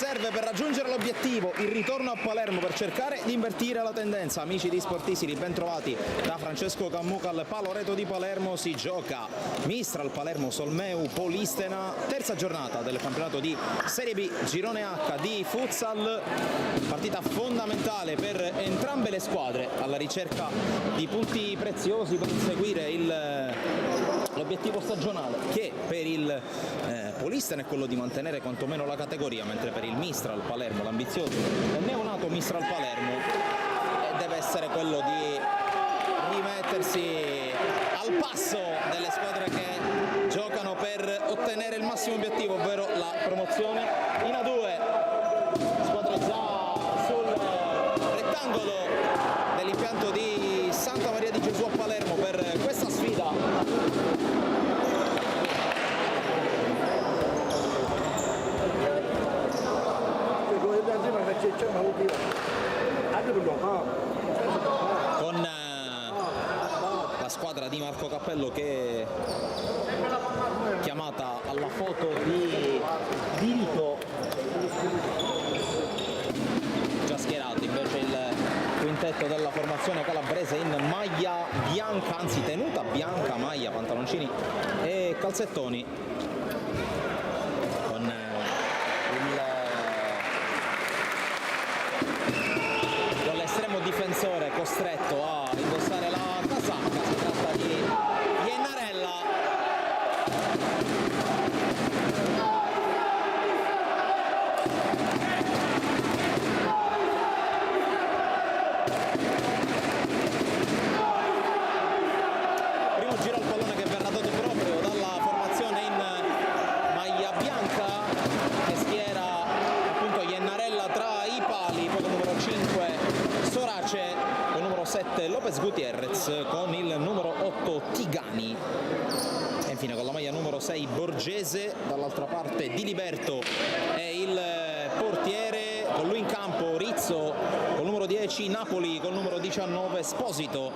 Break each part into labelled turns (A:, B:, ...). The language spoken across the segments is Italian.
A: serve per raggiungere l'obiettivo, il ritorno a Palermo per cercare di invertire la tendenza. Amici di Sportisili, ben trovati da Francesco Cammuca al Paloreto di Palermo. Si gioca Mistral Palermo Solmeu Polistena, terza giornata del campionato di Serie B Girone H di futsal, partita fondamentale per entrambe le squadre alla ricerca di punti preziosi per inseguire l'obiettivo stagionale, che per il Polistena è quello di mantenere quantomeno la categoria, mentre per il Mistral Palermo, l'ambizioso e neonato Mistral Palermo, deve essere quello di rimettersi al passo delle squadre che giocano per ottenere il massimo obiettivo, ovvero la promozione in A2. Squadra già sul rettangolo dell'impianto di Santa Maria di Gesù a Palermo per questa sfida. Con la squadra di Marco Cappello che è chiamata alla foto di diritto, già schierato invece il quintetto della formazione calabrese in maglia bianca, anzi tenuta bianca, maglia, pantaloncini e calzettoni, con l'estremo difensore costretto a indossare la casacca. Si tratta di Iennarella. Primo giro al pallone che verrà dato proprio dalla formazione in maglia bianca, che schiera appunto Iennarella tra i pali, poi con numero 5 Sorace, con numero 7 Lopez Gutierrez, con il numero 8 Tigani e infine con la maglia numero 6 Borgese. Dall'altra parte Di Liberto è il portiere, con lui in campo Rizzo col numero 10, Napoli col numero 19, Esposito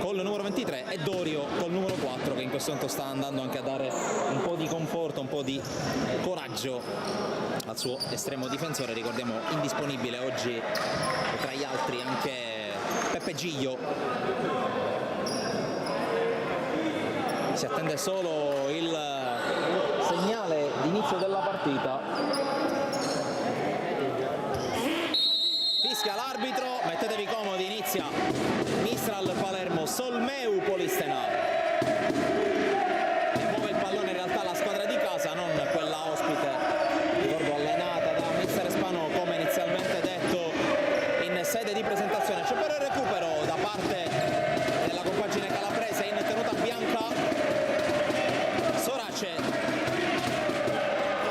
A: col numero 23 e Dorio col numero 4, che in questo momento sta andando anche a dare un po' di conforto, un po' di coraggio al suo estremo difensore. Ricordiamo indisponibile oggi tra gli altri anche Peppe Giglio. Si attende solo il segnale di inizio della partita. Fischia l'arbitro, mettetevi comodi, inizia Mistral Palermo Solmeu Polistena. E muove il pallone in realtà la squadra di casa, non quella ospite, ricordo allenata da mister Spano come inizialmente detto in sede di presentazione. C'è però il recupero da parte della compagine calabrese in tenuta bianca. Sorace,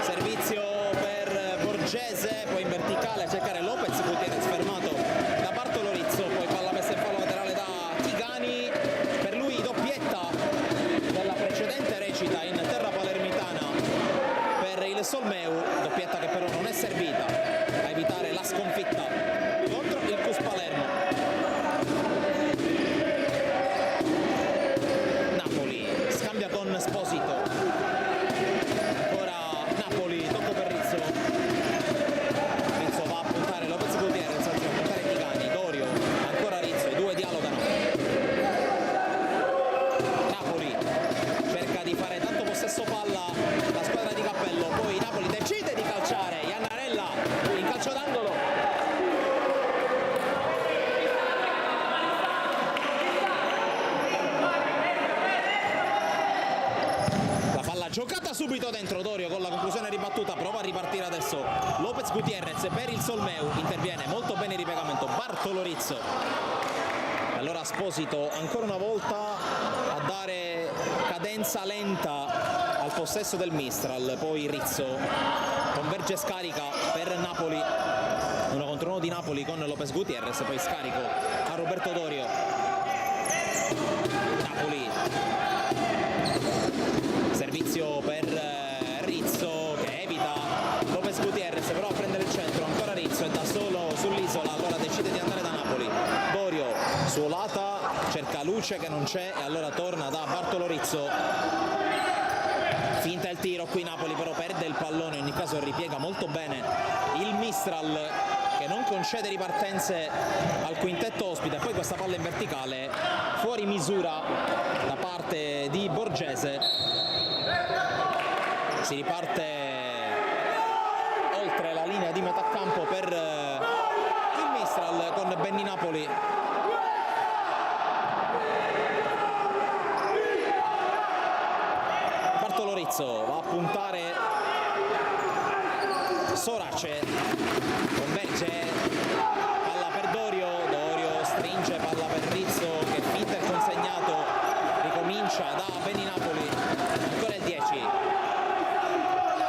A: servizio per Borgese, poi in verticale a cercare Lopez Gutierrez, fermato da Bartolo Rizzo, poi palla messa in fallo laterale da Tigani, per lui doppietta della precedente recita in terra palermitana per il Solmeu, doppietta che però non è servita a evitare la sconfitta contro il CUS Palermo. Napoli scambia con Esposito, ancora Napoli, tocco per Rizzo. Rizzo va a puntare Lopez Gutierrez, anzi a puntare Tigani, Dorio, ancora Rizzo, i due dialogano. Napoli cerca di fare tanto possesso palla la squadra di Cappello, poi Napoli decide di calciare, Iennarella in calcio d'angolo. La palla giocata subito dentro, Dorio con la conclusione ribattuta, prova a ripartire adesso Lopez Gutierrez per il Solmeu, interviene molto bene il ripiegamento Bartolo Rizzo. E allora Esposito ancora una volta a dare cadenza lenta al possesso del Mistral, poi Rizzo converge scarica per Napoli, 1 contro 1 di Napoli con Lopez Gutierrez, poi scarico a Roberto Dorio. Napoli, servizio per Rizzo che evita Lopez Gutierrez, però a prendere il centro ancora Rizzo, è da solo sull'isola, allora decide di andare da Napoli. Dorio suolata, cerca luce che non c'è e allora torna da Bartolo Rizzo. finta il tiro, qui Napoli però perde il pallone, in ogni caso ripiega molto bene il Mistral che non concede ripartenze al quintetto ospite. Poi questa palla in verticale fuori misura da parte di Borgese, si riparte oltre la linea di metà campo per il Mistral con Benny Napoli. Bartolorizzo va a puntare Sorace, converge, palla per Dorio, Dorio stringe, palla per Rizzo che finta il consegnato, ricomincia da Benny Napoli, ancora il 10,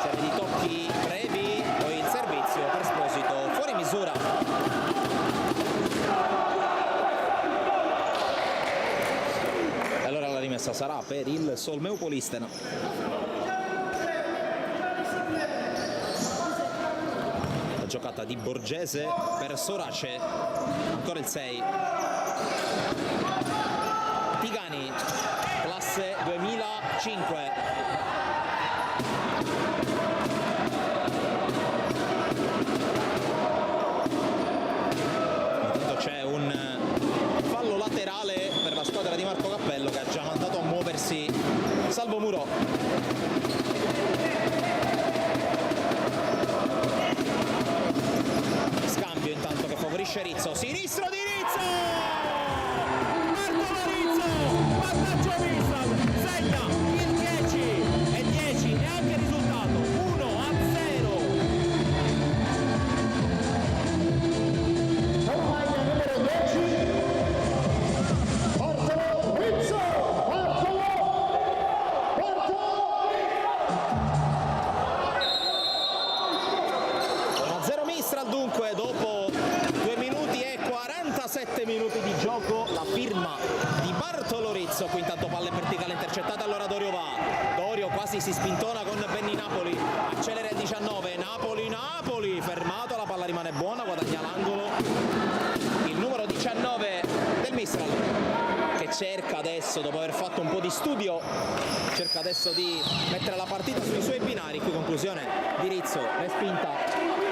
A: serie di tocchi brevi, poi il servizio per Esposito, fuori misura. Allora la rimessa sarà per il Solmeu Polistena. Giocata di Borgese per Sorace, ancora il 6, Tigani, classe 2005. Intanto c'è un fallo laterale per la squadra di Marco Cappello che ha già mandato a muoversi Salvo Muro. Intanto che favorisce Rizzo, sinistro di Rizzo, Bartolorizzo, vantaggio Mistral, segna il 10 e 10 e anche il risultato 1-0.
B: Maglia numero 10, Bartolorizzo,
A: 1-0 Mistral dunque dopo 7 minuti di gioco, la firma di Bartolorizzo. Qui intanto palla in verticale intercettata, allora Dorio va, Dorio quasi si spintona con Benny Napoli, accelera il 19, Napoli, fermato, la palla rimane buona, guadagna l'angolo il numero 19 del Mistral che cerca adesso, dopo aver fatto un po' di studio, cerca adesso di mettere la partita sui suoi binari. Qui conclusione di Rizzo, respinta.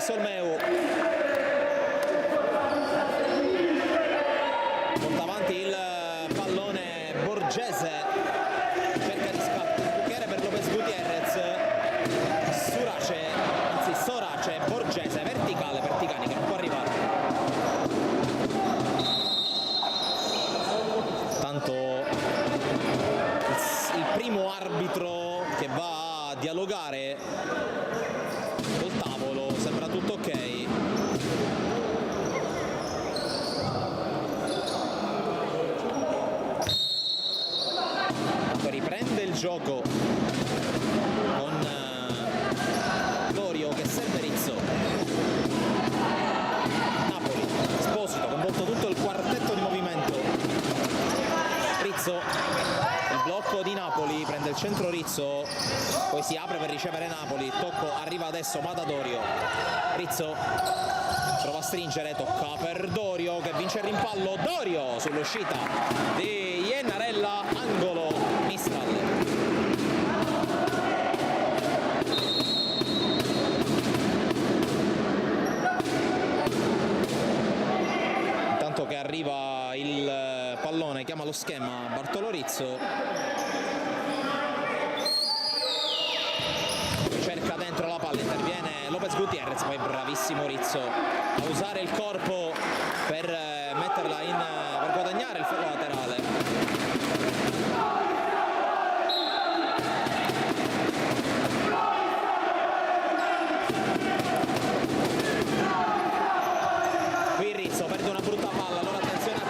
A: Solmeu porta avanti il pallone Borgese, cerca di sbucchiare per Lopez Gutierrez, Sorace, Borgese, verticale per Tigani che non può arrivare. Tanto il primo arbitro che va a dialogare col tavolo, sembra tutto ok. Riprende il gioco con Dorio che serve Rizzo. Napoli, Esposito, coinvolto tutto il quartetto di movimento. Rizzo, il blocco di Napoli, prende il centro Rizzo, poi si apre per ricevere Napoli, tocco arriva adesso Matadorio, Rizzo prova a stringere, tocca per Dorio che vince il rimpallo, Dorio sull'uscita di Iennarella, angolo Mistral. Intanto che arriva il pallone, chiama lo schema Bartolorizzo, cerca dentro la palla, interviene Lopez Gutierrez, poi bravissimo Rizzo a usare il corpo per metterla per guadagnare il fallo laterale. Qui Rizzo perde una brutta palla, allora attenzione a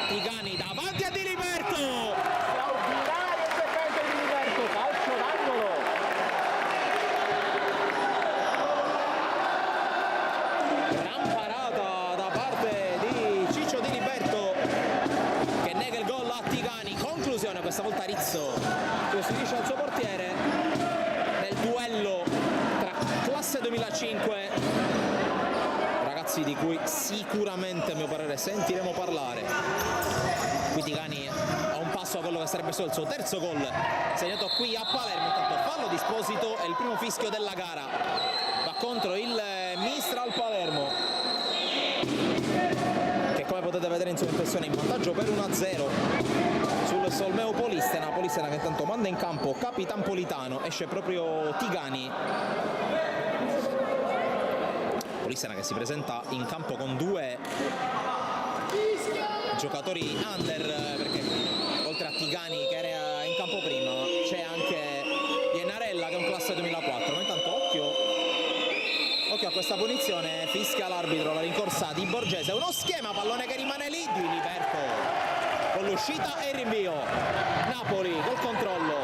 A: Tigani davanti a Di Liberto,
B: straordinario intervento di Liberto, calcio d'angolo.
A: si dice al suo portiere nel duello tra classe 2005, ragazzi di cui sicuramente a mio parere sentiremo parlare. Qui Tigani a un passo a quello che sarebbe stato il suo terzo gol segnato qui a Palermo. Intanto fallo di Esposito e il primo fischio della gara va contro il Mistral Palermo, che come potete vedere in sua impressione è in vantaggio per 1-0 sul Solmeo Polistena che intanto manda in campo Capitan Politano. Esce proprio Tigani, Polistena che si presenta in campo con due giocatori under, perché oltre a Tigani che era in campo prima c'è anche Iennarella che è un classe 2004. Ma intanto occhio a questa punizione, fischia l'arbitro la rincorsa di Borgese, uno schema, pallone che rimane lì di Liberto con l'uscita e il rinvio. Napoli col controllo,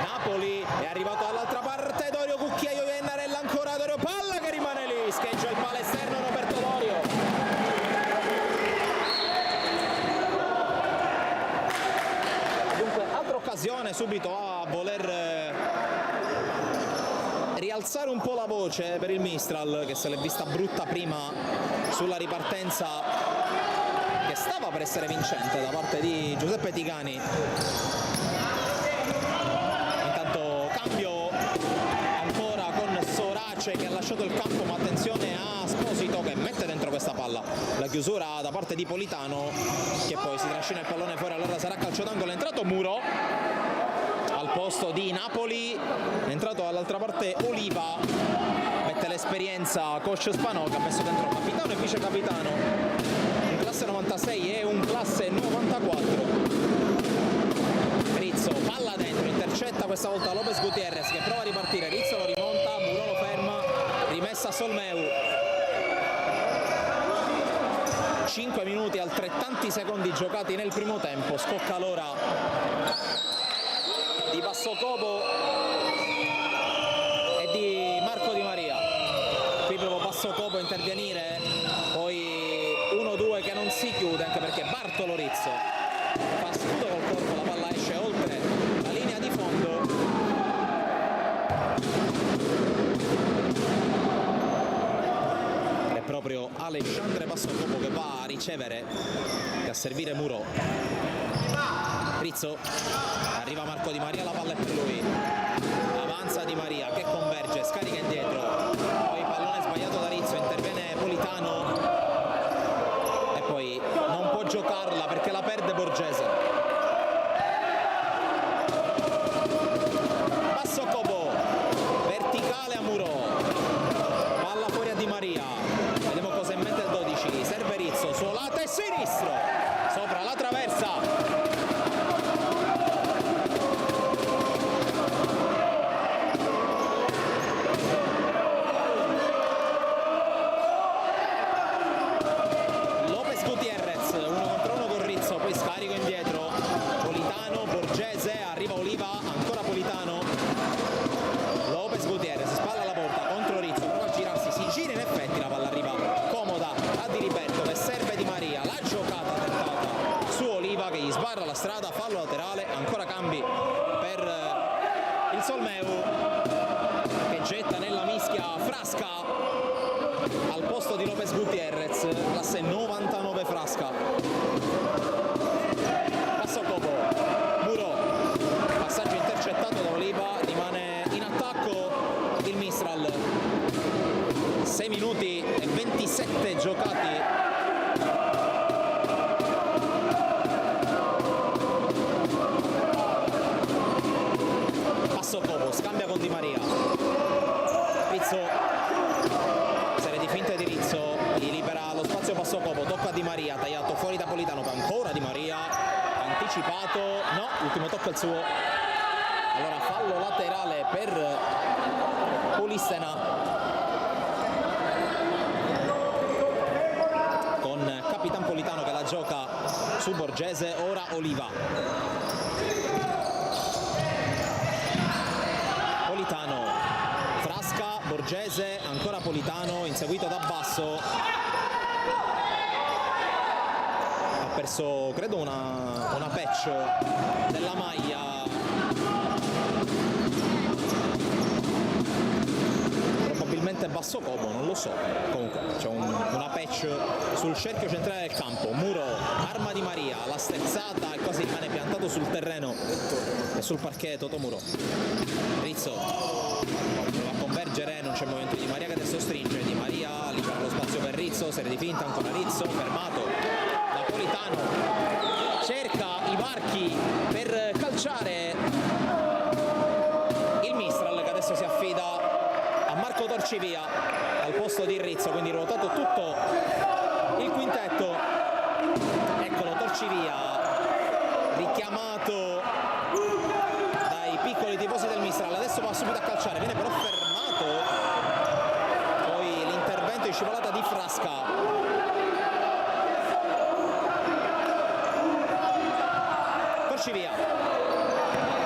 A: Napoli è arrivato dall'altra parte, Dorio Cucchiaio, Iennarella ancora, Dorio, palla che rimane lì, scheggia il palo esterno Roberto Dorio. Dunque altra occasione subito a voler rialzare un po' la voce per il Mistral, che se l'è vista brutta prima sulla ripartenza che stava per essere vincente da parte di Giuseppe Tigani. Intanto cambio ancora con Sorace che ha lasciato il campo, ma attenzione a Esposito che mette dentro questa palla. La chiusura da parte di Politano che poi si trascina il pallone fuori, allora sarà calcio d'angolo. È entrato Muro al posto di Napoli, è entrato dall'altra parte Oliva, mette l'esperienza coach Spanò che ha messo dentro capitano e vice capitano, un classe 96 e un classe 94. Rizzo, palla dentro, intercetta questa volta Lopez Gutierrez che prova a ripartire, Rizzo lo rimonta, Muro lo ferma, rimessa Solmeu. 5 minuti altrettanti secondi giocati nel primo tempo, scocca l'ora di Bassocopo e di Marco Di Maria. Qui proprio Bassocopo a intervenire, poi 1-2 che non si chiude anche perché Bartolo Rizzo fa scudo col corpo, la palla esce oltre la linea di fondo. È proprio Alexandre Bassocopo che va a ricevere e a servire Muro. Rizzo, arriva Marco Di Maria, la palla è per lui, avanza Di Maria che converge, scarica indietro, poi pallone sbagliato da Rizzo, interviene Politano e poi non può giocarla perché la perde Borgese. Bassocopo, verticale a Muro, palla fuori a Di Maria, vediamo cosa in mente il 12, serve Rizzo, suo lato e sinistro, sopra la traversa. La strada, fallo laterale, ancora cambi per il Solmeu che getta nella mischia Frasca al posto di Lopez Gutierrez, classe 99 Frasca. Bassocopo, Muro, passaggio intercettato da Oliva, rimane in attacco il Mistral. 6 minuti e 27 giocati. Bassocopo scambia con Di Maria, Rizzo, serie di finte di Rizzo, gli libera lo spazio Bassocopo, tocca a Di Maria, tagliato fuori da Politano, ancora Di Maria, anticipato, no, l'ultimo tocco è il suo, allora fallo laterale per Polistena con Capitan Politano che la gioca su Borgese, ora Oliva. Politano, Frasca, Borgese, ancora Politano, inseguito da Basso. Ha perso, credo, una patch della maglia Bassocobo, non lo so. Comunque c'è una patch sul cerchio centrale del campo. Muro, arma Di Maria, la sterzata e quasi rimane piantato sul terreno e sul parquet Totomuro. Rizzo prova a convergere, non c'è il movimento di Di Maria che adesso stringe. Di Maria libera lo spazio per Rizzo, serie di finta, ancora Rizzo, fermato. Napolitano cerca i varchi per calciare il Mistral, che adesso si affida a Marco Torcivia al posto di Rizzo, quindi ruotato tutto il quintetto. Eccolo Torcivia, richiamato dai piccoli tifosi del Mistral, adesso va subito a calciare, viene però fermato. Poi l'intervento in scivolata di Frasca. Torcivia,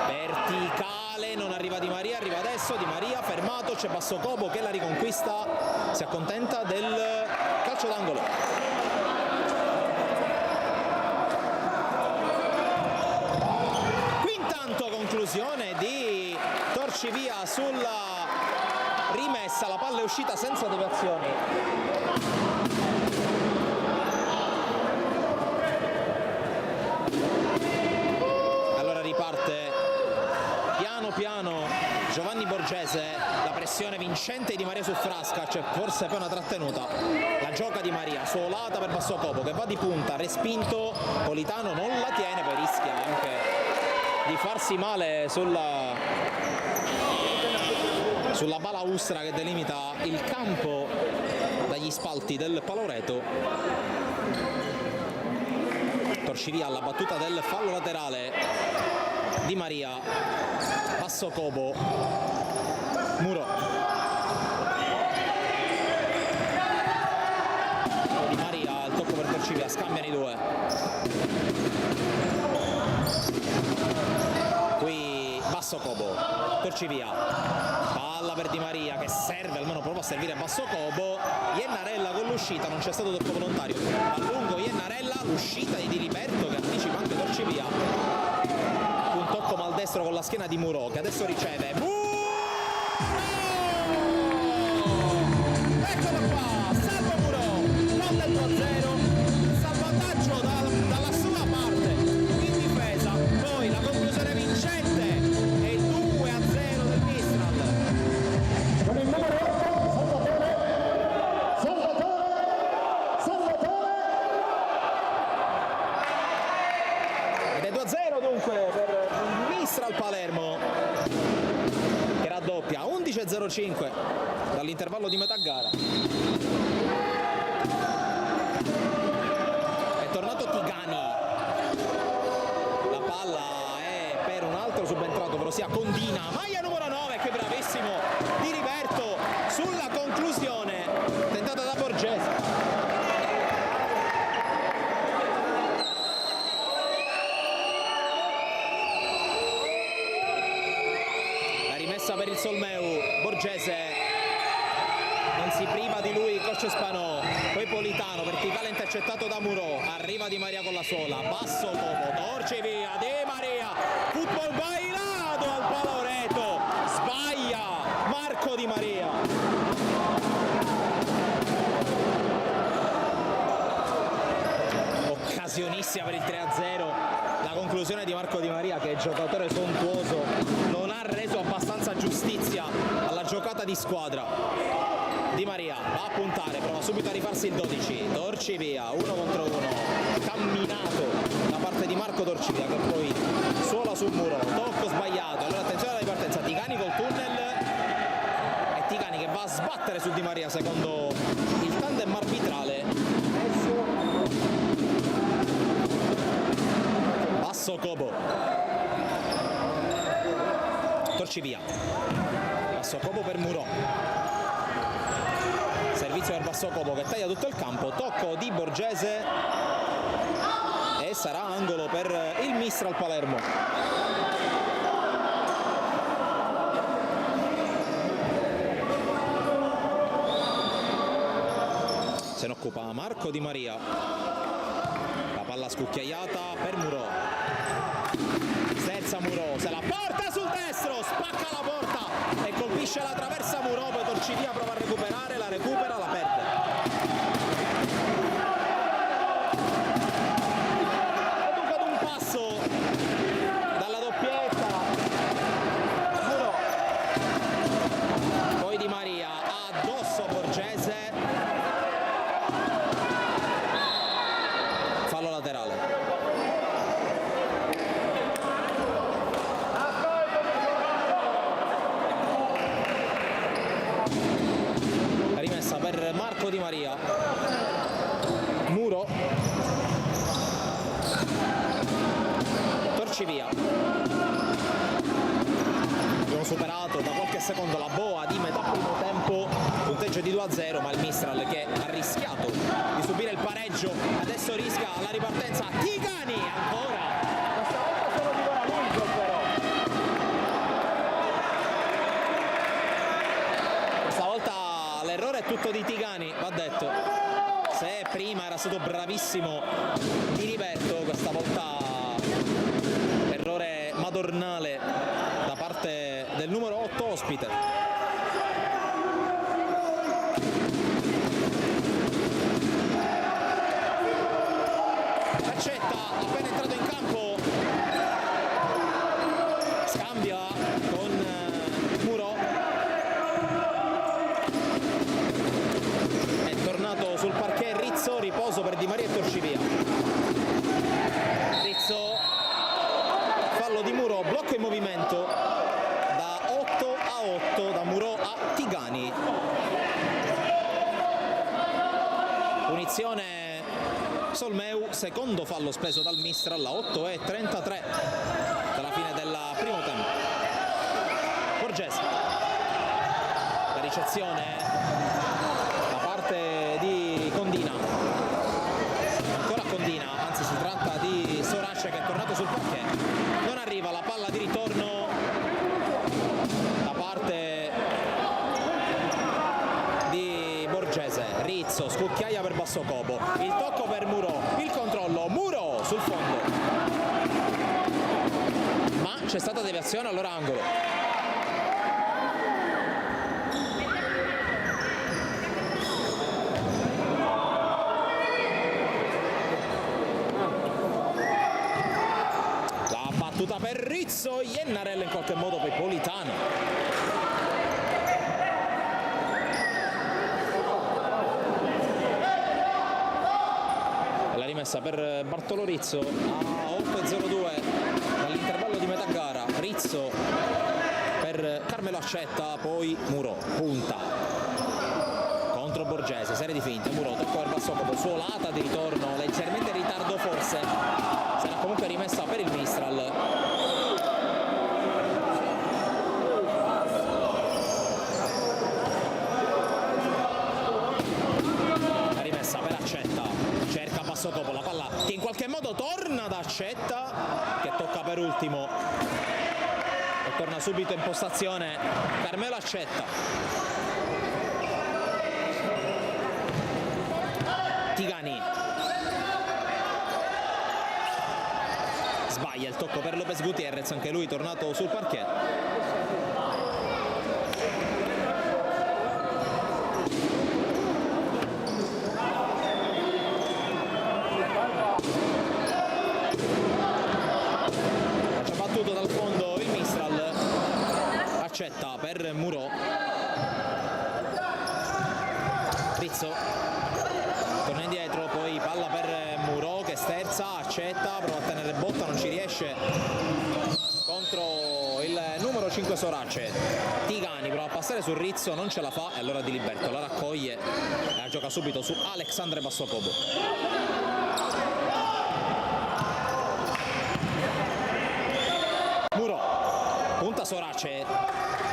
A: verticale, non arriva Di Maria, arriva adesso Di Maria, fermato, c'è Bassocobo che la riconquista, si accontenta del calcio d'angolo. Qui intanto conclusione di Torcivia sulla rimessa, la palla è uscita senza deviazioni. Riparte piano piano Giovanni Borgese, la pressione vincente di Maria su Frasca, c'è forse poi una trattenuta, la gioca Di Maria, suolata per Bassocobo che va di punta, respinto, Politano non la tiene, poi rischia anche di farsi male sulla balaustra che delimita il campo dagli spalti del Paloreto. Torcivia alla battuta del fallo laterale, Di Maria, Bassocobo, Muro. Di Maria, il tocco per Torcivia, scambiano i due. Qui Bassocobo, Torcivia, palla per Di Maria che serve, almeno prova a servire Bassocobo. Iennarella con l'uscita, non c'è stato tocco volontario. A lungo Iennarella, l'uscita di Diliberto che anticipa anche Torcivia. Un tocco maldestro con la schiena di Muro che adesso riceve. Eccolo qua, salva Muro, non del 2-0, salvataggio dalla sua parte in difesa, poi la conclusione vincente e il 2-0 del Mistral.
B: Con il numero 8, Salvatore.
A: Ed è 2-0 dunque per il Mistral Palermo che raddoppia 11-05 dall'intervallo di metà gara. È tornato Tigani, la palla è per un altro subentrato, però sia Condina, maglia numero 9, che bravissimo Diliberto sulla conclusione tentata da Borgese. Per il Solmeu, Borgese non si priva di lui, Coach Spanò, poi Politano, verticale intercettato da Muro, arriva Di Maria con la sola, Bassocobo, Torcivia, Di Maria, football bailato al Paloreto, sbaglia Marco Di Maria. Occasionissima per il 3-0, la conclusione di Marco Di Maria che è giocatore sontuoso, non ha reso abbastanza giustizia alla giocata di squadra. Di Maria va a puntare, prova subito a rifarsi il 12, Torcivia 1 contro 1, camminato da parte di Marco Torcivia che poi suola sul Muro, tocco sbagliato, allora attenzione alla ripartenza, Tigani col tunnel e Tigani che va a sbattere su Di Maria secondo il tandem arbitrale. Bassocobo, Torcivia, Bassocobo per Muro, servizio per Bassocobo che taglia tutto il campo, tocco di Borgese e sarà angolo per il Mistral Palermo. Se ne occupa Marco Di Maria, la palla scucchiaiata per Muro, sterza Muro, se la porta sul destro, spacca la porta e colpisce finisce la traversa Muro, poi Torcivia prova a recuperare, la recupera, la perde. E dunque ad un passo dalla doppietta, Muro, poi Di Maria addosso a Borgese, fallo laterale. Rimessa per Marco Di Maria, Muro, Torcivia. Abbiamo superato da qualche secondo la boa di metà primo tempo, punteggio di 2-0, ma il Mistral che ha rischiato di subire il pareggio adesso rischia la ripartenza. Tigani ancora, questa volta solo di Coraluglio però. Questa volta l'errore è tutto di Tigani, va detto. Se prima era stato bravissimo Di Liberto, questa volta errore madornale da parte del numero 8 ospite. Accetta, appena entrato in campo, scambia con Muro, è tornato sul parquet Rizzo, riposo per Di Maria e Torcivia. Rizzo, fallo di Muro, blocco in movimento da 8-8 da Muro a Tigani. Punizione Solmeu, secondo fallo speso dal Mistral a 8:33 dalla fine del primo tempo. Borgese, la ricezione da parte di Condina, ancora Condina, anzi si tratta di Sorace che è tornato sul parquet, non arriva la palla di ritorno da parte di Borgese. Rizzo, scucchiaia per Bassocopo, il tocco per Muro, il controllo, Muro sul fondo, ma c'è stata deviazione, allora angolo. La battuta per Rizzo, Iennarella in qualche modo, poi Politano. La rimessa per Bartolo Rizzo a 8:02 dall'intervallo di metà gara. Rizzo per Carmelo Accetta, poi Muro, punta contro Borgese, serie di finte, Muro, tocco per Bassocopo, suolata di ritorno, leggermente in ritardo forse, sarà comunque rimessa per il Mistral. La rimessa per Accetta, cerca Bassocopo, la palla che in qualche modo torna da Accetta, che tocca per ultimo e torna subito in postazione Carmelo Accetta. Tigani sbaglia il tocco per Lopez Gutierrez, anche lui tornato sul parquet. Ci ha battuto dal fondo il Mistral. Accetta per Muro, Rizzo torna indietro, poi palla per Muro che sterza, Accetta, prova a tenere botta, non ci riesce contro il numero 5 Sorace. Tigani prova a passare su Rizzo, non ce la fa e allora Di Liberto la raccoglie e la gioca subito su Alexandre Bassocopo. Muro, punta Sorace,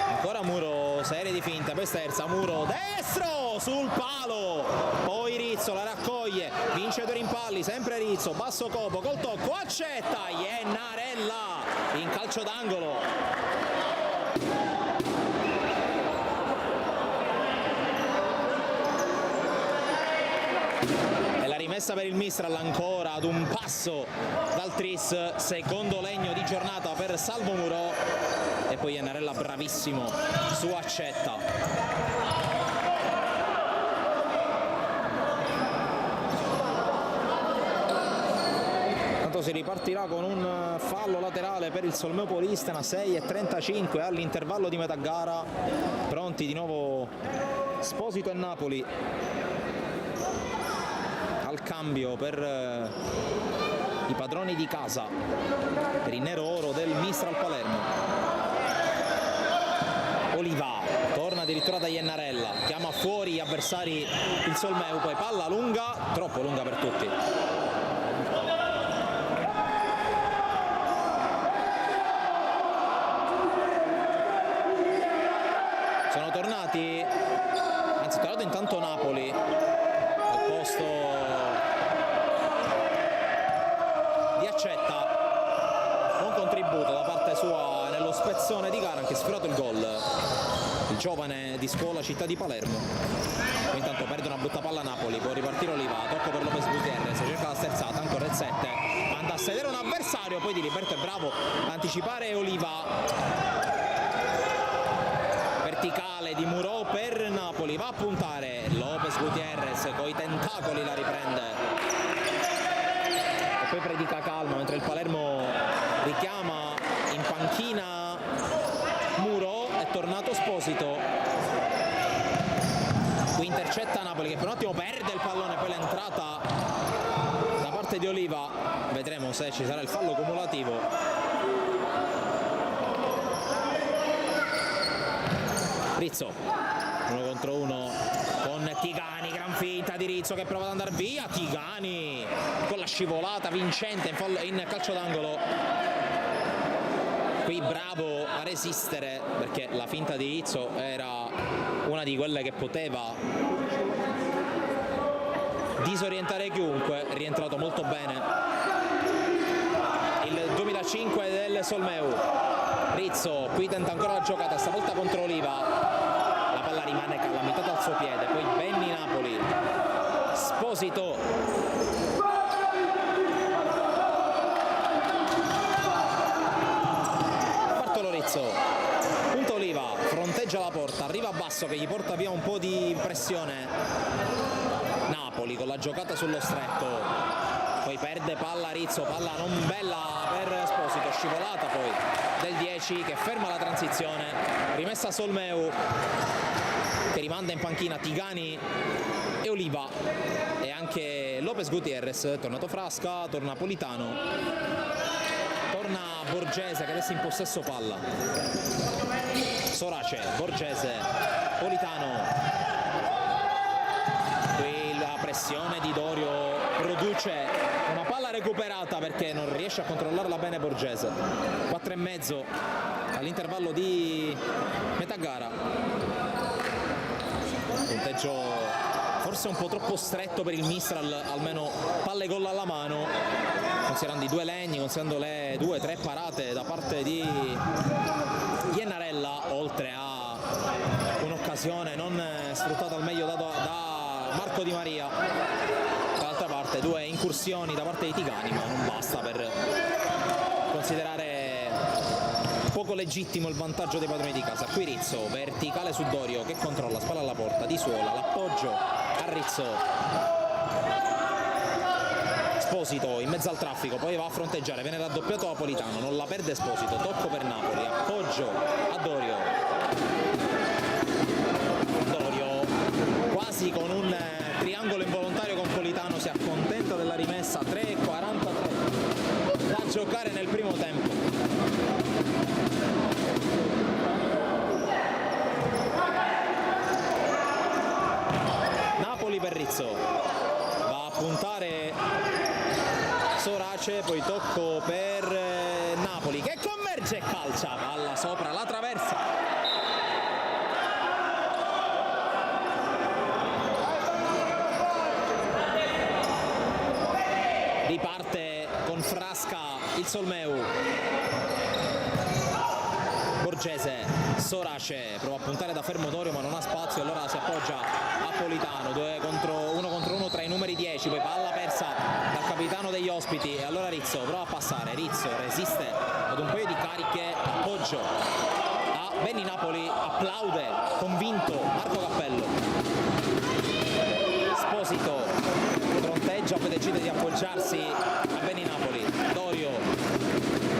A: ancora Muro, serie di finte, poi sterza, Muro, destro sul palo, poi Rizzo la raccoglie, vince due rimpalli, sempre Rizzo, Bassocopo col tocco, Accetta, Iennarella in calcio d'angolo. E la rimessa per il Mistral ancora ad un passo dal tris, secondo legno di giornata per Salvo Muro. e poi Iannarella bravissimo su Accetta. Tanto si ripartirà con un fallo laterale per il Solmeo Polistena, 6:35 all'intervallo di metà gara. Pronti di nuovo Sposito e Napoli al cambio per i padroni di casa, per il nero oro del Mistral Palermo. Oliva torna addirittura da Iannarella, chiama fuori gli avversari il Solmeo, poi palla lunga, troppo lunga per tutti. Sono tornati, anzi tornato intanto Napoli al posto di Accetta. Buon contributo da parte sua nello spezzone di gara, anche sfiorato il gol il giovane di scuola Città di Palermo. Poi intanto perde una brutta palla Napoli, può ripartire Oliva, tocco per Lopez Gutierrez, cerca la sterzata, ancora il 7, manda a sedere un avversario, poi Di Liberto è bravo a anticipare Oliva. Verticale di Murò per Napoli, va a puntare Lopez Gutierrez, coi tentacoli la riprende e poi predica calma mentre il Palermo richiama in panchina Murò. È tornato Sposito, qui intercetta Napoli che per un attimo perde il pallone, poi l'entrata da parte di Oliva, vedremo se ci sarà il fallo cumulativo. Rizzo, 1 contro 1 con Tigani, gran finta di Rizzo che prova ad andare via, Tigani con la scivolata vincente in calcio d'angolo, qui bravo a resistere perché la finta di Rizzo era una di quelle che poteva disorientare chiunque, è rientrato molto bene il 2005 del Solmeo. Rizzo qui tenta ancora la giocata, stavolta contro Oliva, la palla rimane calamitata al suo piede, poi Benni Napoli, Sposito, Bartolo Rizzo, punta Oliva, fronteggia la porta, arriva a basso che gli porta via un po' di pressione Napoli con la giocata sullo stretto. Poi perde palla Rizzo, palla non bella per Sposito, scivolata poi del 10 che ferma la transizione, rimessa Solmeu che rimanda in panchina Tigani e Oliva e anche Lopez Gutierrez, è tornato Frasca, torna Politano, torna Borgese che adesso è in possesso palla, Sorace, Borgese, Politano, qui la pressione di Dorio produce una palla recuperata perché non riesce a controllarla bene Borgese. 4,5 all'intervallo di metà gara, punteggio forse un po' troppo stretto per il Mistral, almeno palle gol alla mano, considerando i 2 legni, considerando le 2-3 parate da parte di Iannarella, oltre a un'occasione non sfruttata al meglio da Marco Di Maria. Dall'altra parte 2 incursioni da parte di Tigani, ma non basta per considerare poco legittimo il vantaggio dei padroni di casa. Qui Rizzo, verticale su Dorio che controlla, spalla alla porta, Di Suola, l'appoggio a Rizzo, Sposito in mezzo al traffico, poi va a fronteggiare, viene raddoppiato Napolitano, non la perde Sposito, tocco per Napoli, appoggio a Dorio, quasi con un triangolo involontario con Politano, si accontenta della rimessa, 3,43 da giocare nel primo tempo. Napoli per Rizzo, va a puntare Sorace, poi tocco per Napoli che converge e calcia, palla sopra la traversa. Riparte con Frasca il Solmeu, Borgese, Sorace prova a puntare da fermo Dorio ma non ha spazio, allora si appoggia a Politano, 1 contro 1 tra i numeri 10, poi palla persa dal capitano degli ospiti e allora Rizzo prova a passare, Rizzo resiste ad un paio di cariche, appoggio Beni Napoli applaude convinto Marco Cappello. Esposito fronteggia, poi decide di appoggiarsi a Beni Napoli. Dorio,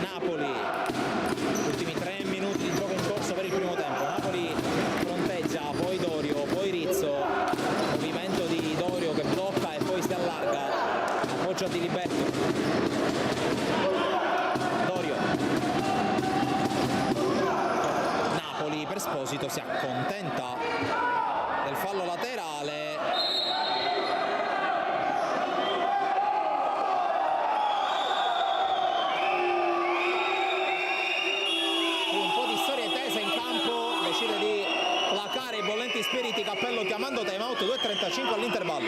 A: Napoli, ultimi 3 minuti di gioco in corso per il primo tempo. Napoli fronteggia, poi Dorio, poi Rizzo, movimento di Dorio che blocca e poi si allarga, appoggio a Di Liberto. Dorio, Napoli per Esposito si accontenta del fallo laterale. Decide di placare i bollenti spiriti Cappello chiamando time out, 2:35 all'intervallo.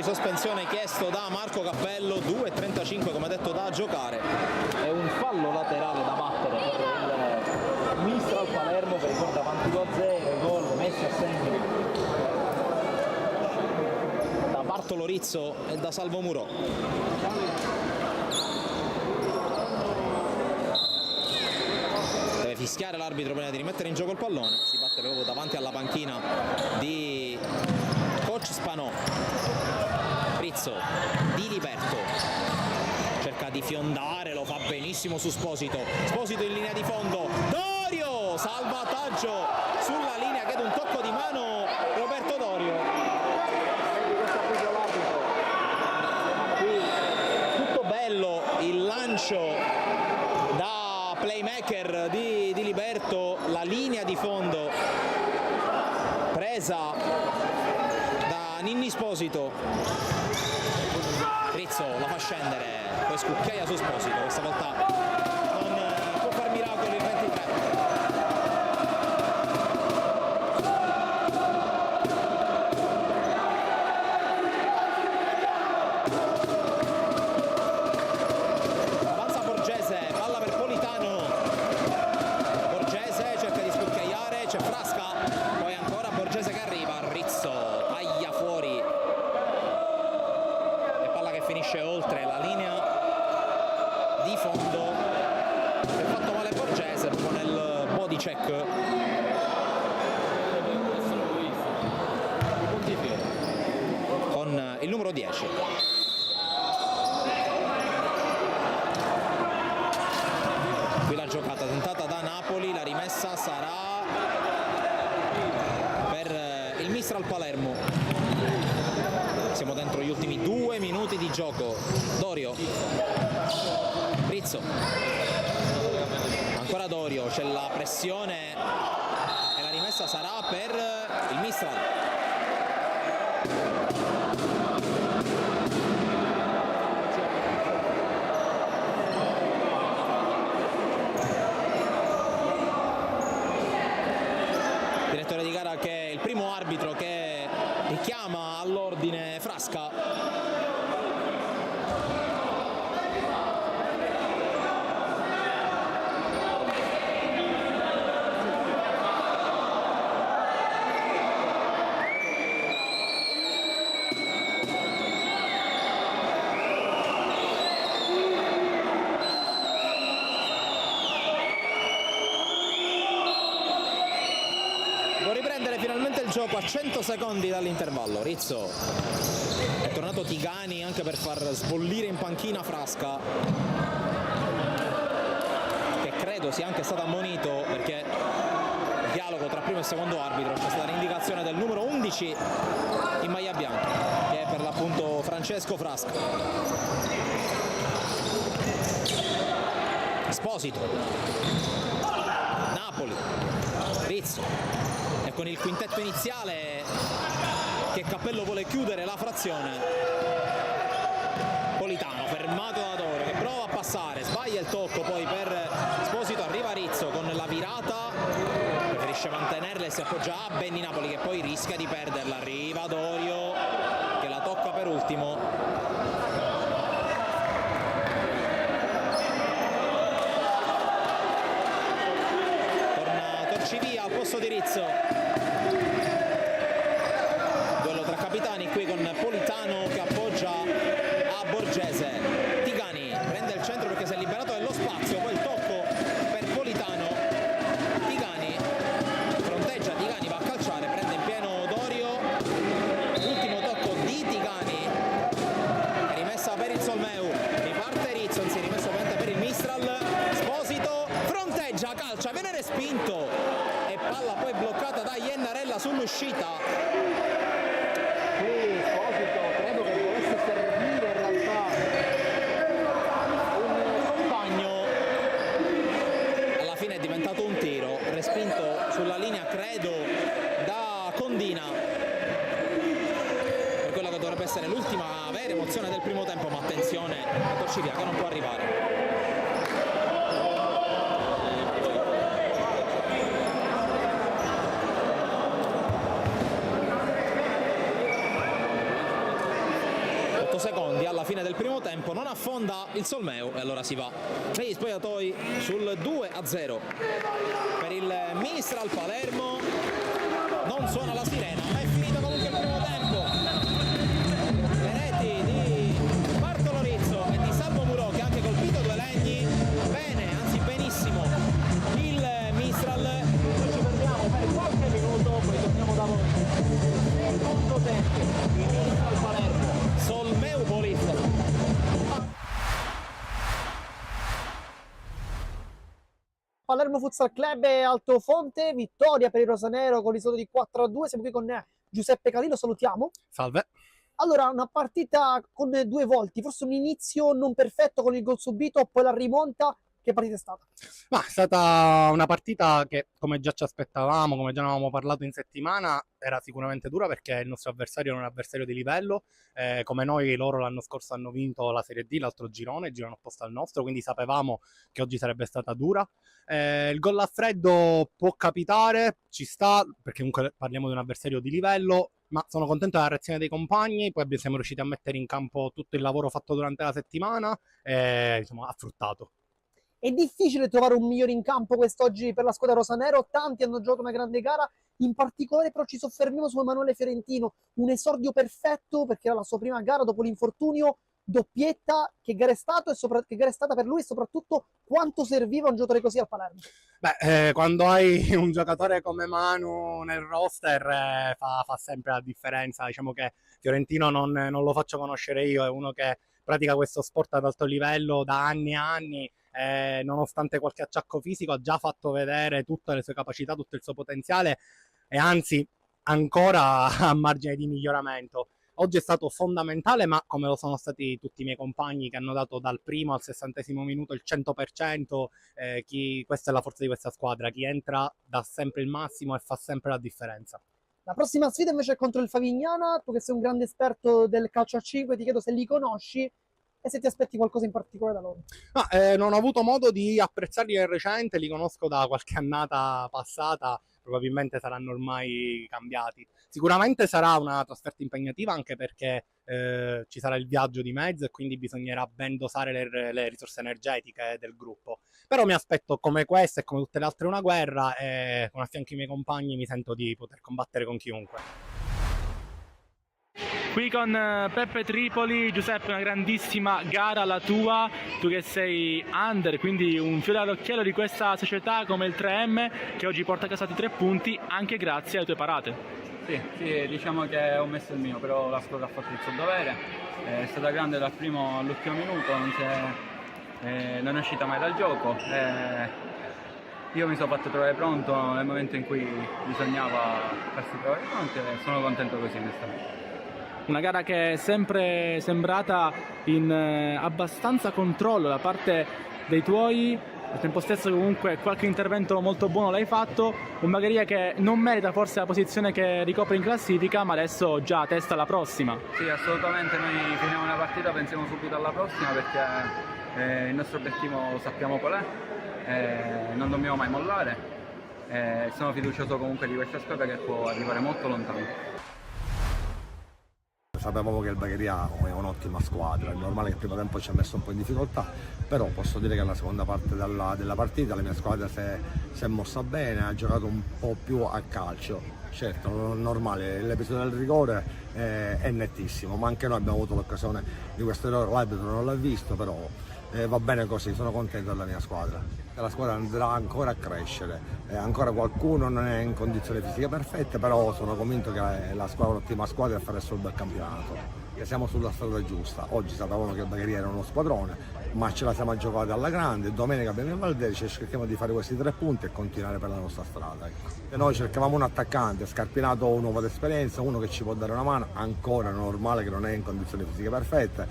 A: Sospensione chiesto da Marco Cappello, 2:35 come detto da giocare. È un fallo laterale da battere per il Mistral Palermo che ricorda avanti 2-0, gol messi a segno da Bartolo Rizzo e da Salvo Murò. Deve fischiare l'arbitro prima di rimettere in gioco il pallone, si batte proprio davanti alla panchina di coach Spanò. Rizzo, Di Liberto cerca di fiondare, lo fa benissimo su Esposito. Esposito in linea di fondo, Dorio, salvataggio sulla linea, chiede un tocco di mano Roberto Dorio. Qui tutto bello, il lancio da playmaker di Liberto, la linea di fondo presa da Ninni Esposito. Rizzo la fa scendere, poi scucchiaia su Esposito, questa volta non può far miracoli il 23. Avanza Borgese, palla per Politano. Borgese cerca di scucchiaiare, c'è Frasca, poi ancora Borgese che arriva, Rizzo taglia fuori. Finisce oltre la linea di fondo, si è fatto male Borgese proprio nel body check. Con il numero 10. Qui la giocata tentata da Napoli, la rimessa sarà per il Mistral Palermo. Siamo dentro gli ultimi 2 minuti di gioco. Dorio, Rizzo, ancora Dorio, c'è la pressione e la rimessa sarà per il Mistral. Direttore di gara che è il primo arbitro che richiama all'ordine Frasca. Finalmente il gioco a 100 secondi dall'intervallo. Rizzo, è tornato Tigani anche per far sbollire in panchina Frasca, che credo sia anche stato ammonito perché il dialogo tra primo e secondo arbitro c'è stata l'indicazione del numero 11 in maglia bianca, che è per l'appunto Francesco Frasca. Esposito, con il quintetto iniziale che Cappello vuole chiudere la frazione. Politano fermato da Dorio che prova a passare, sbaglia il tocco poi per Esposito, arriva Rizzo con la virata, preferisce mantenerla e si appoggia a Benny Napoli che poi rischia di perderla, arriva Dorio che la tocca per ultimo. Torna Torcivia al posto di Rizzo, duello tra capitani qui con Politano che appoggia a Borgese. Tigani prende il centro perché si è liberato dello spazio, poi il tocco per Politano, Tigani fronteggia, Tigani va a calciare, prende in pieno Dorio, ultimo tocco di Tigani, rimessa per il Solmeu, riparte Rizzo, anzi rimessa per il Mistral, Esposito fronteggia, calcia, viene respinto e palla poi bloccata da Iennarella sull'uscita.
B: Esposito credo che volesse servire in realtà
A: Un compagno, alla fine è diventato un tiro, respinto sulla linea credo da Condina per quella che dovrebbe essere l'ultima vera emozione del primo tempo, ma attenzione a Torcivia che non può arrivare. Secondi alla fine del primo tempo, non affonda il Solmeu e allora si va negli spogliatoi sul 2-0 per il Mistral Palermo. Non suona la sirena, ma è finito comunque il primo tempo. Le reti di Bartolo Rizzo e di Salvo Murò che ha anche colpito due legni, bene, anzi benissimo il Mistral.
B: Noi ci fermiamo per qualche minuto, poi torniamo da voi. Secondo tempo, inizia il Palermo.
A: Solmeupolis.
C: Palermo Futsal Club e Altofonte, vittoria per il rosanero con risultato di 4-2. Siamo qui con Giuseppe Calino, salutiamo.
D: Salve.
C: Allora, una partita con due volti, forse un inizio non perfetto con il gol subito, poi la rimonta. Che partita è stata?
D: Ma è stata una partita che, come già ci aspettavamo, come già ne avevamo parlato in settimana, era sicuramente dura perché il nostro avversario era un avversario di livello. Come noi, loro l'anno scorso hanno vinto la Serie D, l'altro girone opposto al nostro, quindi sapevamo che oggi sarebbe stata dura. Il gol a freddo può capitare, ci sta, perché comunque parliamo di un avversario di livello, ma sono contento della reazione dei compagni. Poi siamo riusciti a mettere in campo tutto il lavoro fatto durante la settimana e insomma, ha fruttato.
C: È difficile trovare un migliore in campo quest'oggi per la squadra rosanero, tanti hanno giocato una grande gara, in particolare però ci soffermiamo su Emanuele Fiorentino, un esordio perfetto perché era la sua prima gara dopo l'infortunio, doppietta, che gara è stata per lui e soprattutto quanto serviva un giocatore così al Palermo?
D: Beh, quando hai un giocatore come Manu nel roster fa sempre la differenza. Diciamo che Fiorentino non lo faccio conoscere io, è uno che pratica questo sport ad alto livello da anni e anni. Nonostante qualche acciacco fisico ha già fatto vedere tutte le sue capacità, tutto il suo potenziale e anzi ancora a margine di miglioramento. Oggi è stato fondamentale, ma come lo sono stati tutti i miei compagni che hanno dato dal primo al 60° minuto il 100%, questa è la forza di questa squadra, chi entra dà sempre il massimo e fa sempre la differenza.
C: La prossima sfida invece è contro il Favignana, tu che sei un grande esperto del calcio a 5, ti chiedo se li conosci e se ti aspetti qualcosa in particolare da loro.
D: Non ho avuto modo di apprezzarli nel recente, li conosco da qualche annata passata, probabilmente saranno ormai cambiati. Sicuramente sarà una trasferta impegnativa anche perché ci sarà il viaggio di mezzo e quindi bisognerà ben dosare le risorse energetiche del gruppo. Però mi aspetto come questa e come tutte le altre una guerra e con a fianco i miei compagni mi sento di poter combattere con chiunque.
E: Qui con Peppe Tripoli. Giuseppe, una grandissima gara la tua, tu che sei under, quindi un fiore all'occhiello di questa società come il 3M che oggi porta a casa 3 punti anche grazie alle tue parate.
F: Sì, diciamo che ho messo il mio, però la squadra ha fatto il suo dovere, è stata grande dal primo all'ultimo minuto, non è uscita mai dal gioco. Io mi sono fatto trovare pronto nel momento in cui bisognava farsi trovare pronto e sono contento così onestamente.
E: Una gara che è sempre sembrata in abbastanza controllo da parte dei tuoi, al tempo stesso comunque qualche intervento molto buono l'hai fatto, un Bagheria che non merita forse la posizione che ricopre in classifica, ma adesso già testa alla prossima.
F: Sì, assolutamente, noi finiamo una partita, pensiamo subito alla prossima perché il nostro obiettivo sappiamo qual è, non dobbiamo mai mollare, sono fiducioso comunque di questa squadra che può arrivare molto lontano.
G: Sapevamo che il Bagheria è un'ottima squadra, è normale che il primo tempo ci ha messo un po' in difficoltà, però posso dire che la seconda parte della partita la mia squadra si è mossa bene, ha giocato un po' più a calcio. Certo, normale, l'episodio del rigore è nettissimo, ma anche noi abbiamo avuto l'occasione di questo errore, l'arbitro non l'ha visto, però va bene così, sono contento della mia squadra. La squadra andrà ancora a crescere, ancora qualcuno non è in condizioni fisiche perfette, però sono convinto che la squadra è un'ottima squadra e fare solo bel campionato. Che siamo sulla strada giusta. Oggi sapevamo che il Bagheria era uno squadrone, ma ce la siamo giocata alla grande. Domenica abbiamo in Valderice e cerchiamo di fare questi 3 punti e continuare per la nostra strada. Ecco. E noi cercavamo un attaccante, Scarpinato un uomo d'esperienza, uno che ci può dare una mano, ancora normale che non è in condizioni fisiche perfette,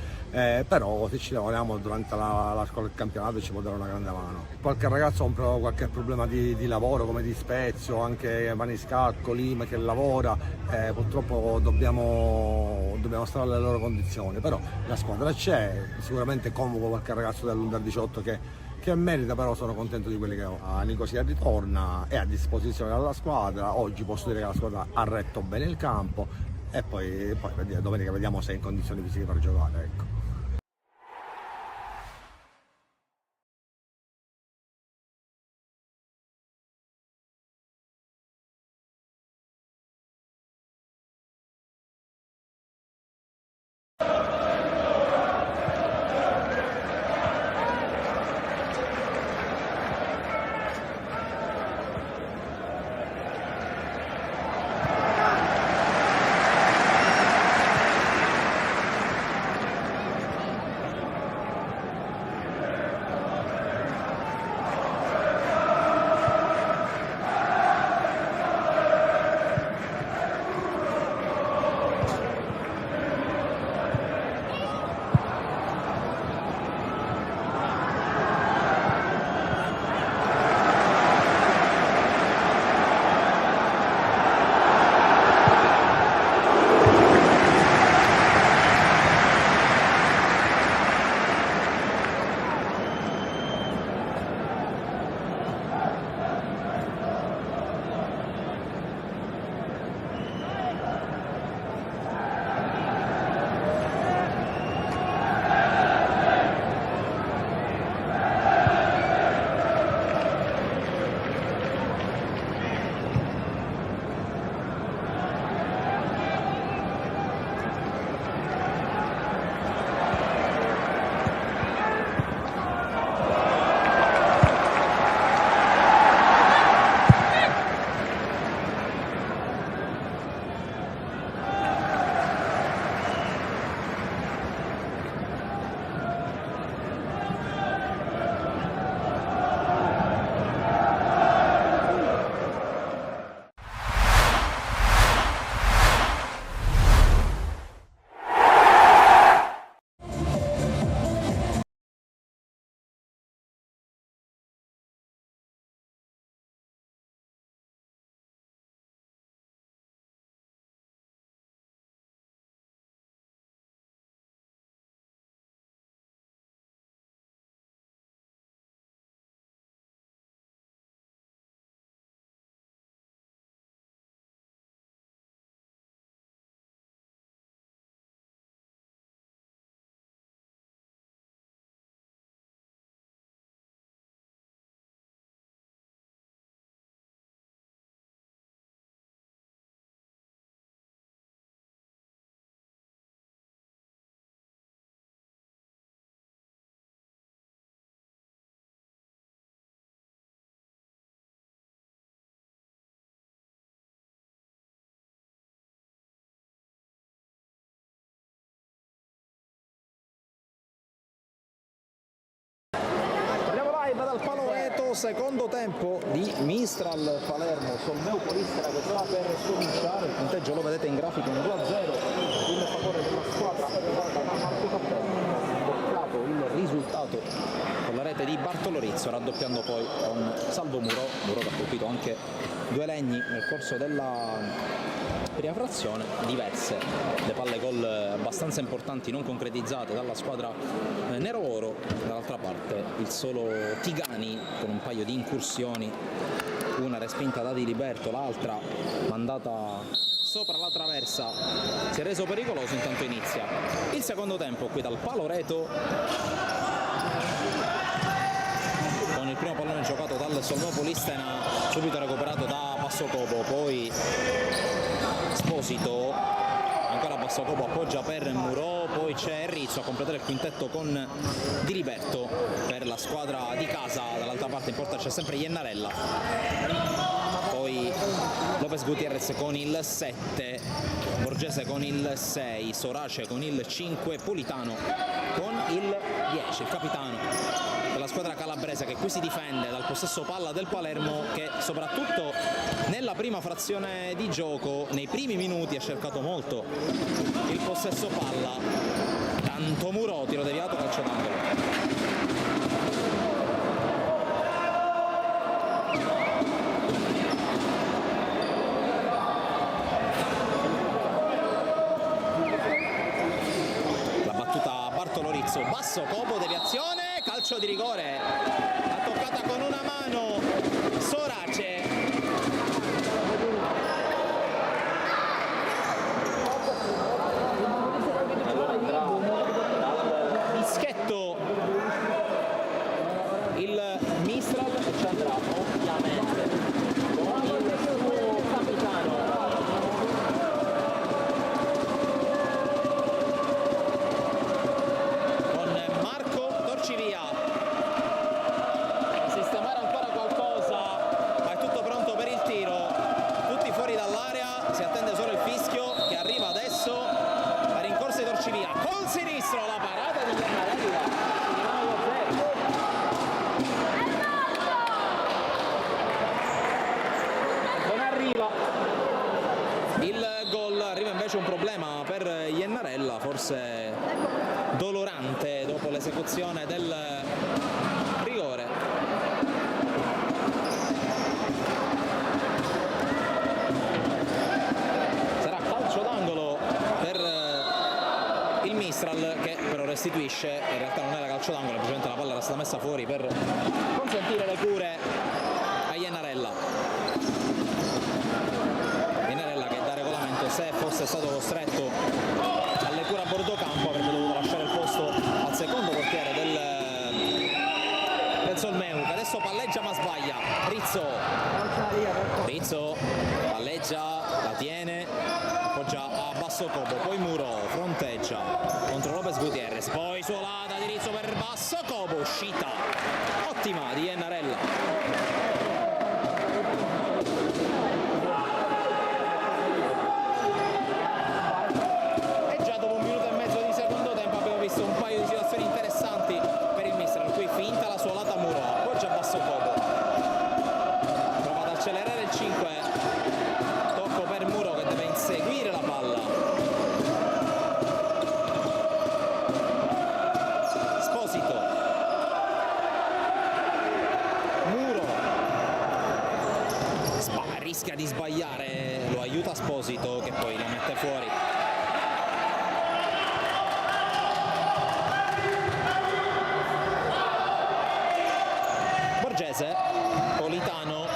G: però se ci lavoriamo durante la scuola del campionato ci può dare una grande mano. Qualche ragazzo ha qualche problema di lavoro come di Spezio, anche Maniscalco, Lima che lavora, purtroppo dobbiamo stare alle loro condizioni, però la squadra c'è, sicuramente convoco qualche ragazzo dell'Under 18 che merita, però sono contento di quelli che ho. Nicosia ritorna, è a disposizione della squadra, oggi posso dire che la squadra ha retto bene il campo e poi domenica vediamo se è in condizioni fisiche per giocare. Ecco.
A: Dal paloreto, secondo tempo di Mistral Palermo, Solmeo Polistera che sta per cominciare, il punteggio lo vedete in grafico, un 2-0 in favore della squadra guardata da Marco Cappello. dopo il risultato con la rete di Bartolo-Rizzo, raddoppiando poi con Salvo Muro che ha colpito anche 2 legni nel corso della prima frazione. Diverse le palle gol abbastanza importanti non concretizzate dalla squadra nero-oro. Dall'altra parte il solo Tigani con un paio di incursioni, una respinta da Di Liberto, l'altra mandata sopra la traversa, si è reso pericoloso. Intanto inizia il secondo tempo qui dal palo Reto, con il primo pallone giocato dal Solmeo Polistena, subito recuperato da Bassocopo, poi Esposito, ancora Bassocopo appoggia per Muro, poi c'è Rizzo a completare il quintetto con Di Liberto per la squadra di casa. Dall'altra parte in porta c'è sempre Iennarella, poi Lopez Gutierrez con il 7, Borgese con il 6, Sorace con il 5, Politano con il 10, il capitano della squadra calabrese, che qui si difende dal possesso palla del Palermo, che soprattutto nella prima frazione di gioco, nei primi minuti, ha cercato molto il possesso palla. Tanto Muro, tiro deviato, calcio d'angolo. Bassocopo, deviazione, calcio di rigore, ha toccata con una mano Sorace. Fischetto il Mistral e ci andrà ovviamente con il suo capitano. Sistemare ancora qualcosa, ma è tutto pronto per il tiro. Tutti fuori dall'area, si attende solo il fischio che arriva adesso. La rincorsa di Torcivia col sinistro, la parata di Iennarella. Non arriva il gol, arriva invece un problema per Iennarella, forse dolorante dopo l'esecuzione del rigore. Sarà calcio d'angolo per il Mistral, che però restituisce. In realtà non era calcio d'angolo, semplicemente la palla era stata messa fuori per consentire le cure a Iennarella. Iennarella che da regolamento, se fosse stato costretto alle cure a bordo campo, avrebbe dovuto lasciare il posto al secondo portiere del Solmeu, che adesso palleggia ma sbaglia. Rizzo palleggia, la tiene, appoggia a Bassocopo, poi Muro fronteggia contro Lopez Gutierrez, poi suolata di Rizzo per Bassocopo, uscita ottima di Iennarella. Visto un paio di situazioni interessanti per il Mistral. Qui finta la suolata Muro, appoggia Bassocopo, prova ad accelerare il 5, tocco per Muro che deve inseguire la palla. Esposito, Muro rischia di sbagliare, lo aiuta Esposito che poi la mette fuori. Politano,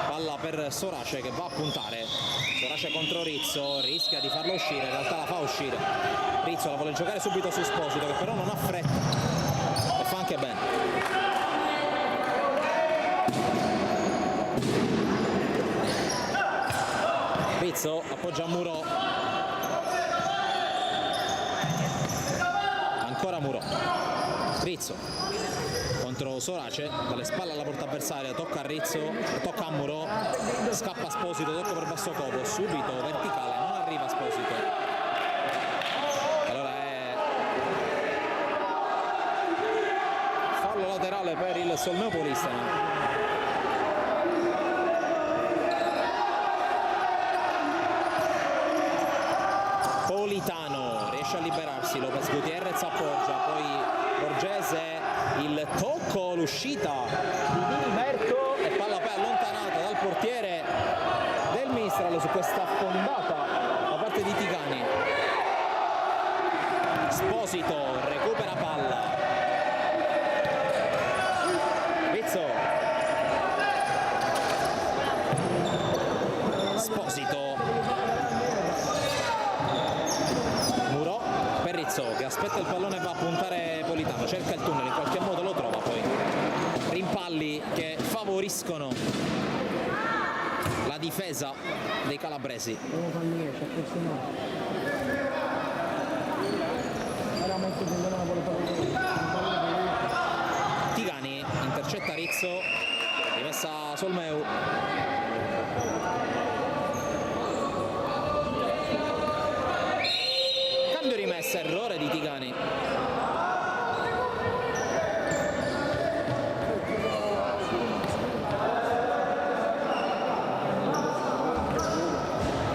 A: palla per Sorace che va a puntare. Sorace contro Rizzo, rischia di farlo uscire, in realtà la fa uscire. Rizzo la vuole giocare subito su Esposito, che però non ha fretta e fa anche bene. Rizzo appoggia a Muro, ancora Muro. Rizzo contro Sorace, dalle spalle alla porta avversaria, tocca a Rizzo, tocca a Muro, scappa Esposito, tocca per Bassocopo, subito verticale, non arriva Esposito. Allora è fallo laterale per il Solmeo Polistena. Politano riesce a liberarsi, Lopez Gutierrez appoggia, poi Borgese uscita di Diliberto e palla poi allontanata dal portiere del Mistral su questa affondata da parte di Ticani. Esposito recupera palla, Rizzo, Esposito, Muro per Rizzo che aspetta il pallone e va a puntare Politano, cerca il tunnel, in qualche modo lo trova, poi rimpalli che favoriscono la difesa dei calabresi. Ticani intercetta Rizzo, rimessa Solmeu, cambio rimessa, errore di Ticani.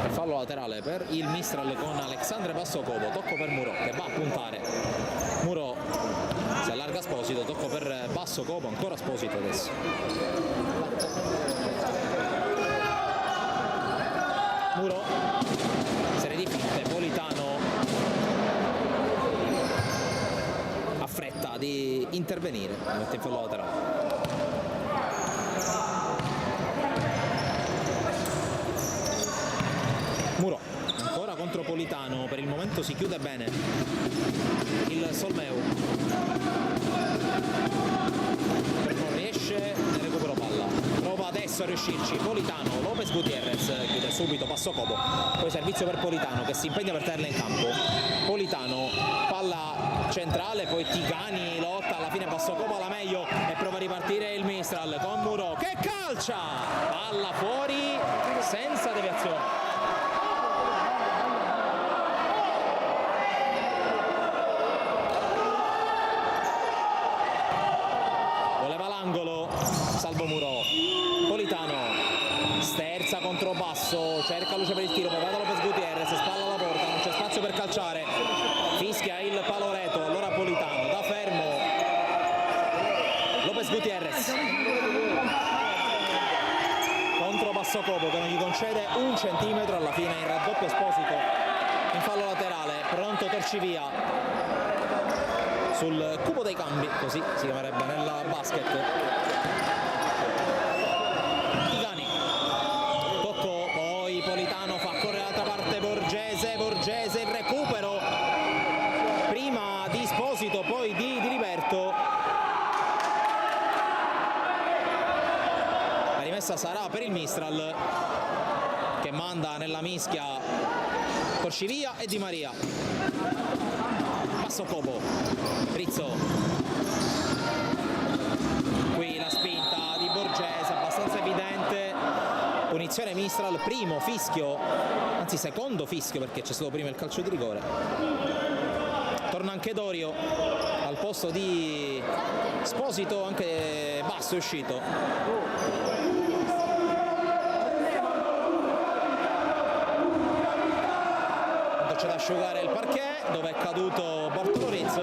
A: Fallo laterale per il Mistral con Alexandre Passocopo, tocco per Muro che va a puntare, Muro si allarga Esposito, tocco per Passocopo, ancora Esposito adesso. Muro, serie di finte, Politano ha fretta di intervenire, mette in fallo laterale. Muro, ancora contro Politano, per il momento si chiude bene il Solmeu, non riesce, ne recupero palla, prova adesso a riuscirci Politano, Lopez Gutierrez chiude subito Passocopo, poi servizio per Politano che si impegna per tenerla in campo, Politano, palla centrale, poi Ticani lotta, alla fine Passocopo la meglio e prova a ripartire il Mistral con Muro che calcia, palla fuori senza deviazione. Salvo Muro, Politano sterza contro basso, cerca luce per il tiro, poi va da Lopez Gutierrez, spalla alla porta, non c'è spazio per calciare, fischia il paloreto, allora Politano da fermo, Lopez Gutierrez contro Passocopo che non gli concede un centimetro, alla fine il raddoppio Esposito in fallo laterale, pronto Torcivia sul cubo dei cambi, così si chiamerebbe nella basket. Ticani, tocco, poi Politano fa correre l'altra parte Borgese, Borgese il recupero prima di Esposito, poi di Diliberto, la rimessa sarà per il Mistral che manda nella mischia Torcivia e Di Maria. Passocopo, Rizzo, qui la spinta di Borgese abbastanza evidente, punizione Mistral, primo fischio, anzi secondo fischio perché c'è stato prima il calcio di rigore. Torna anche Dorio al posto di Esposito, anche Basso è uscito. C'è da asciugare il parquet dove è caduto Bartolo Rizzo.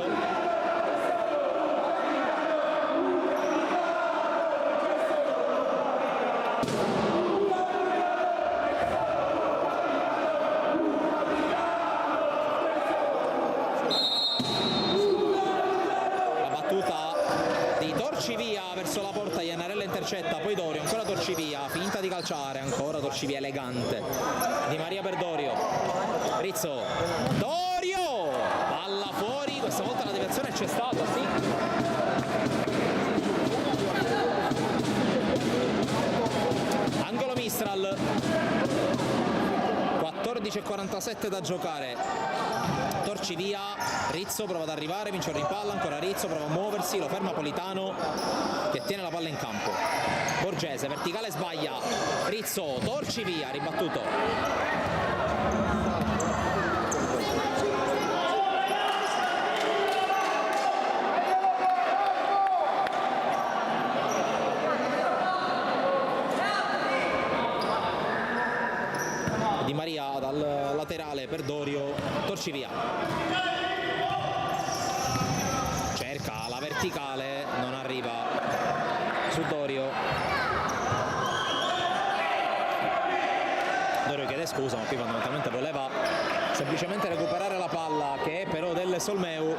A: La battuta di Torcivia verso la porta, Iannarella intercetta, poi Dorio, ancora Torcivia, finta di calciare, ancora Torcivia elegante. Di Maria per Dorio, Rizzo, Dorio, palla fuori, questa volta la deviazione c'è stata, sì. Angolo Mistral, 14:47 da giocare, Torcivia, Rizzo prova ad arrivare, vince il rimpalla, ancora Rizzo prova a muoversi, lo ferma Politano che tiene la palla in campo. Borgese, verticale sbaglia, Rizzo, Torcivia, ribattuto. Di Maria dal laterale per Dorio, Torcivia cerca la verticale, non arriva Dorio chiede scusa, ma qui fondamentalmente voleva semplicemente recuperare la palla, che è però del Solmeu.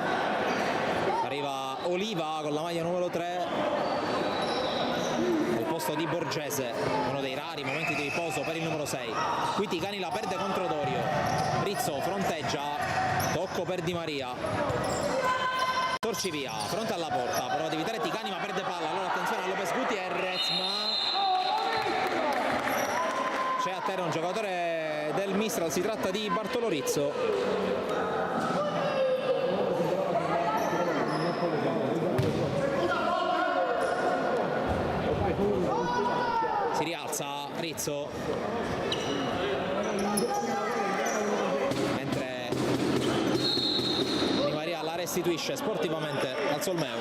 A: Arriva Oliva con la maglia numero 3 al posto di Borgese, uno dei rari momenti di riposo per il numero 6. Qui Ticani la perde contro Dorio, Rizzo fronteggia, tocco per Di Maria, Torcivia fronte alla porta, prova ad evitare Ticani ma perde palla. Allora attenzione a Lopez Gutierrez, ma c'è a terra un giocatore del Mistral, si tratta di Bartolo Rizzo. Si rialza Rizzo, mentre Di Maria la restituisce sportivamente al Solmeu.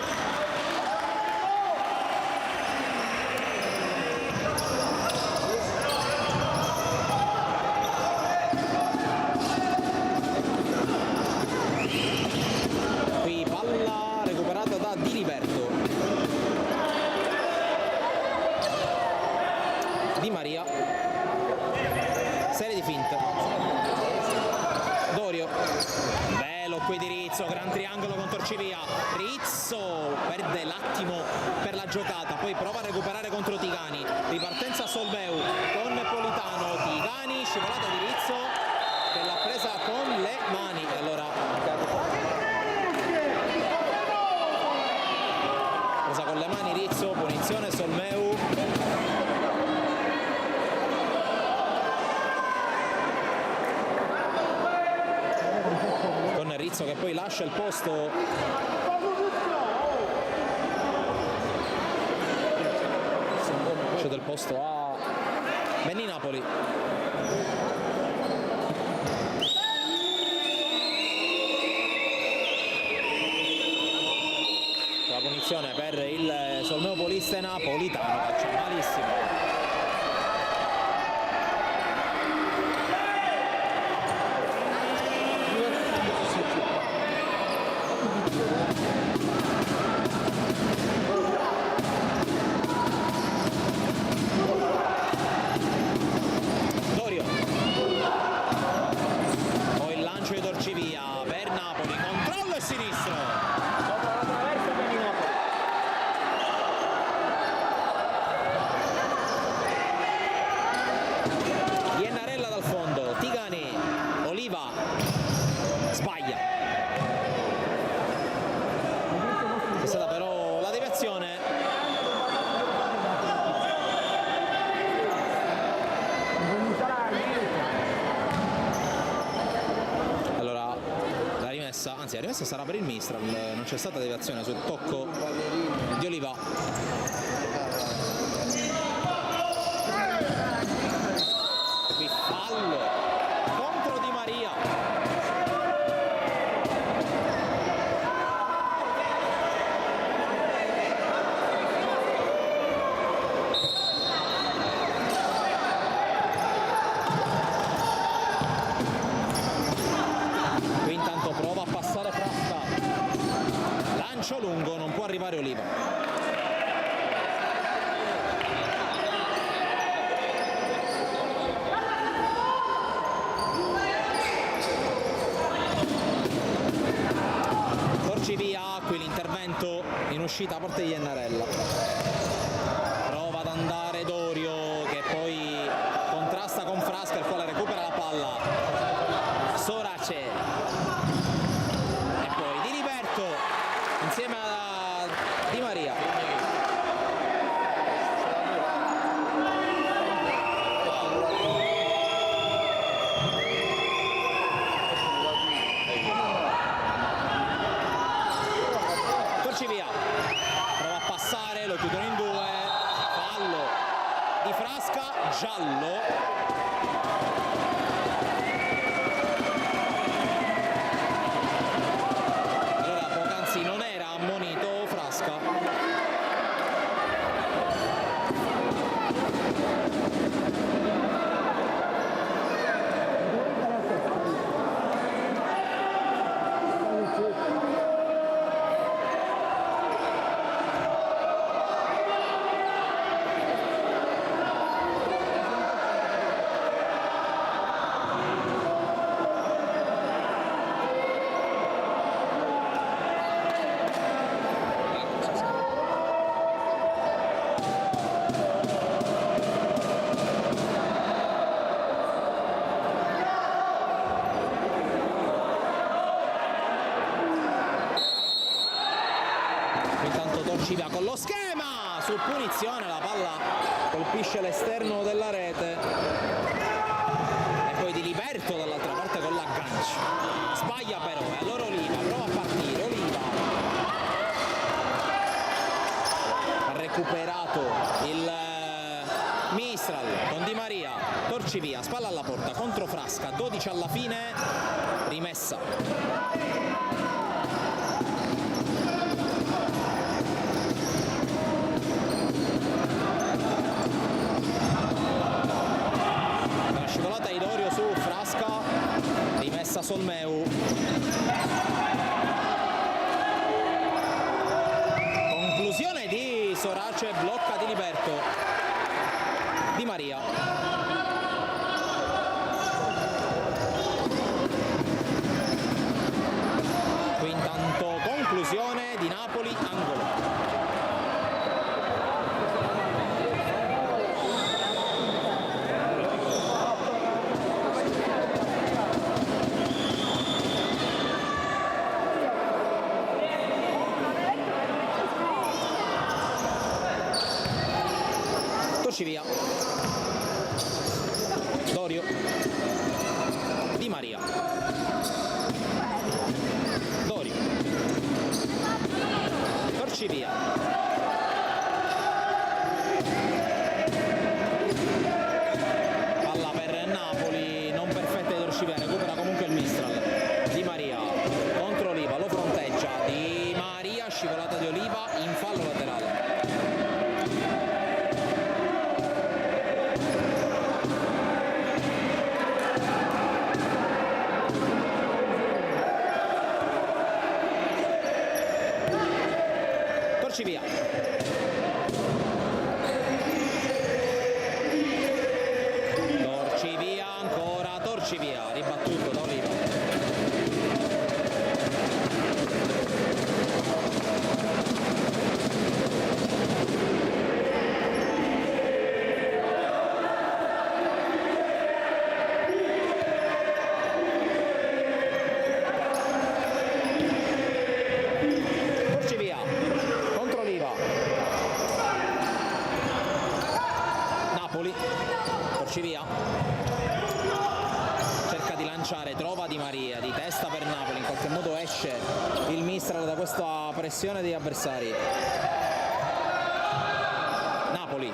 A: Qui palla recuperata da Di Liberto. Di Maria, serie di finte, Dorio, bello qui di Rizzo, gran triangolo con Torcivia, Rizzo perde l'attimo per la giocata, poi prova a recuperare contro Ticani, ripartenza Solmeu con Politano, Ticani, scivolata di Rizzo che l'ha presa con le mani, e allora presa con le mani Rizzo, punizione Solmeu. Rizzo che poi lascia il posto cede il posto a Benny Napoli. La punizione per il Solmeo Polistena, Politano calcia malissimo. Anzi, la rimessa sarà per il Mistral, non c'è stata deviazione sul tocco di Oliva. E qui fallo contro Di Maria. Lungo, non può arrivare Oliva. Torcivia, qui l'intervento in uscita a parte di Iannarella. Prova ad andare Dorio che poi contrasta con Frasca, il quale recupera la palla. Sorace insieme a Di Maria. Torcivia prova a passare, lo chiudono in due, fallo di Frasca, giallo. Torcivia con lo schema, su punizione la palla colpisce l'esterno della rete e poi Di Liberto dall'altra parte con l'aggancio, sbaglia però e allora Oliva prova a partire, Oliva ha recuperato il Mistral con Di Maria, Torcivia, spalla alla porta contro Frasca, 12 alla fine, rimessa. La scivolata di Dorio su Frasca, rimessa Solmeu. Conclusione di Sorace, blocca Di Liberto. Di Maria. Qui intanto conclusione di Napoli, angolo. Torcivia. Dorio, Di Maria, Dorio, Torcivia, palla per Napoli, non perfetta di Torcivia, recupera comunque il Mistral. Di Maria contro Oliva, lo fronteggia, Di Maria, scivolata di Oliva, in fallo laterale. Torcivia. Torcivia, ancora Torcivia, ribattuto da Oliva. Torcivia contro Oliva. Napoli. Torcivia cerca di lanciare, trova Di Maria, di testa per Napoli, in qualche modo esce il Mistral da questa pressione degli avversari. Napoli.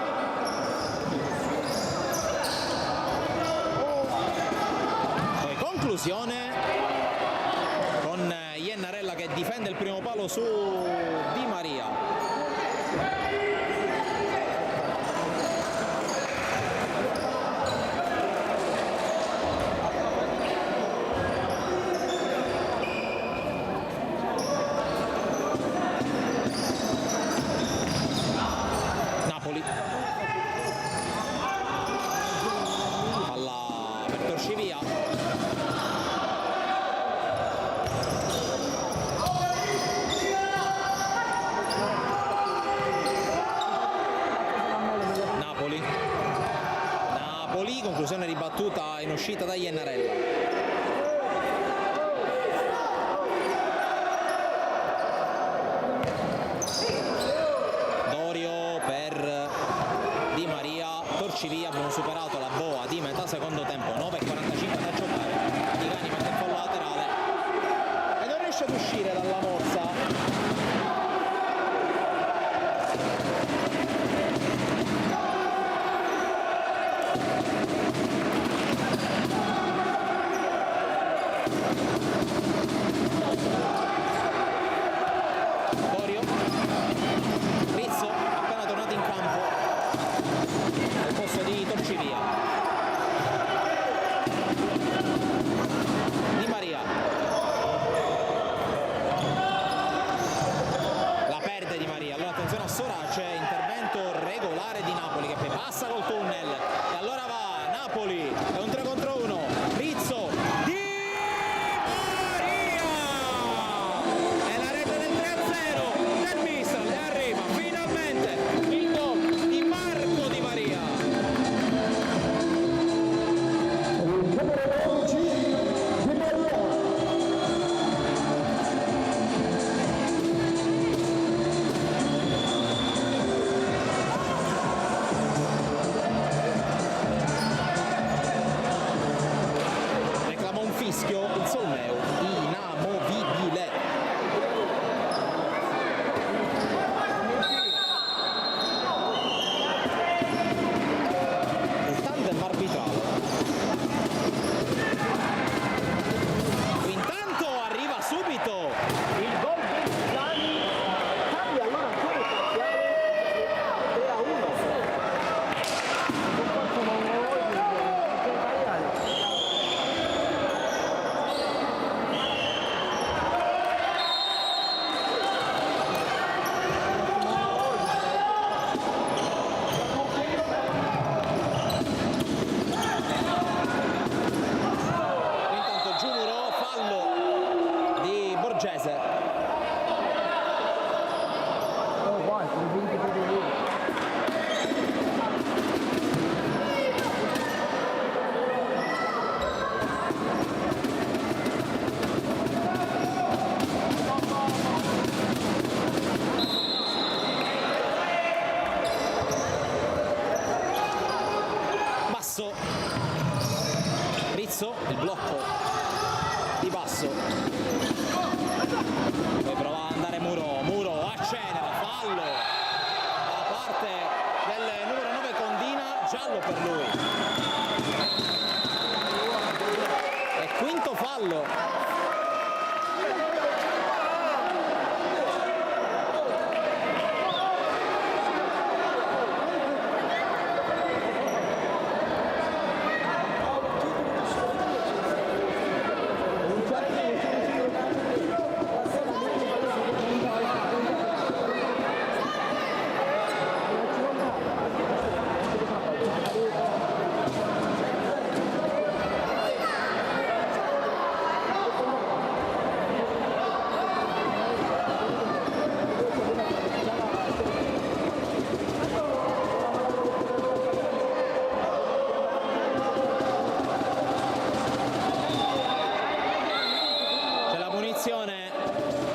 A: Poi conclusione con Iennarella che difende il primo palo su Di Maria. Napoli. Palla per Torcivia. Napoli. Napoli, conclusione ribattuta in uscita da Iennarella. Dorio per Di Maria, Torcivia, abbiamo superato la boa di metà secondo tempo, 9:45 da giocare. Tigani mette il fallo laterale e non riesce ad uscire dalla morsa. Dorio, Rizzo, appena tornato in campo al posto di Torcivia. Di Maria, la perde Di Maria, allora attenzione a Sorace, intervento regolare di Napoli che poi passa col tunnel e allora va Napoli, è un 3 contro 1, Rizzo, Di Maria e la rete del 3-0 del Mistral, e arriva finalmente Basso, Rizzo, il blocco di Basso, poi prova ad andare Muro accelera, fallo da parte del numero 9 Condina, giallo per lui, e quinto fallo.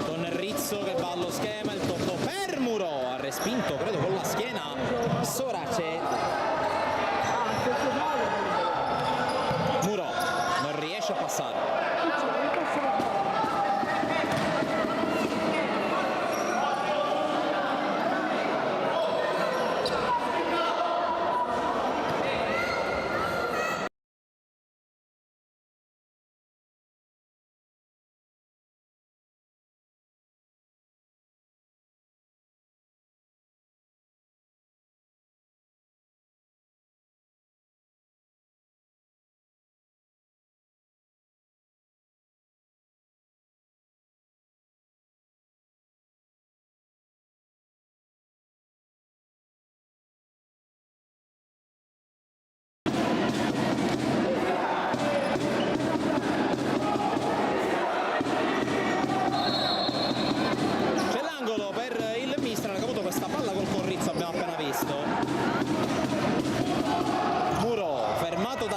A: Con Rizzo che va allo schema, il tocco per Muro, ha respinto credo con la schiena Sorace. Muro non riesce a passare.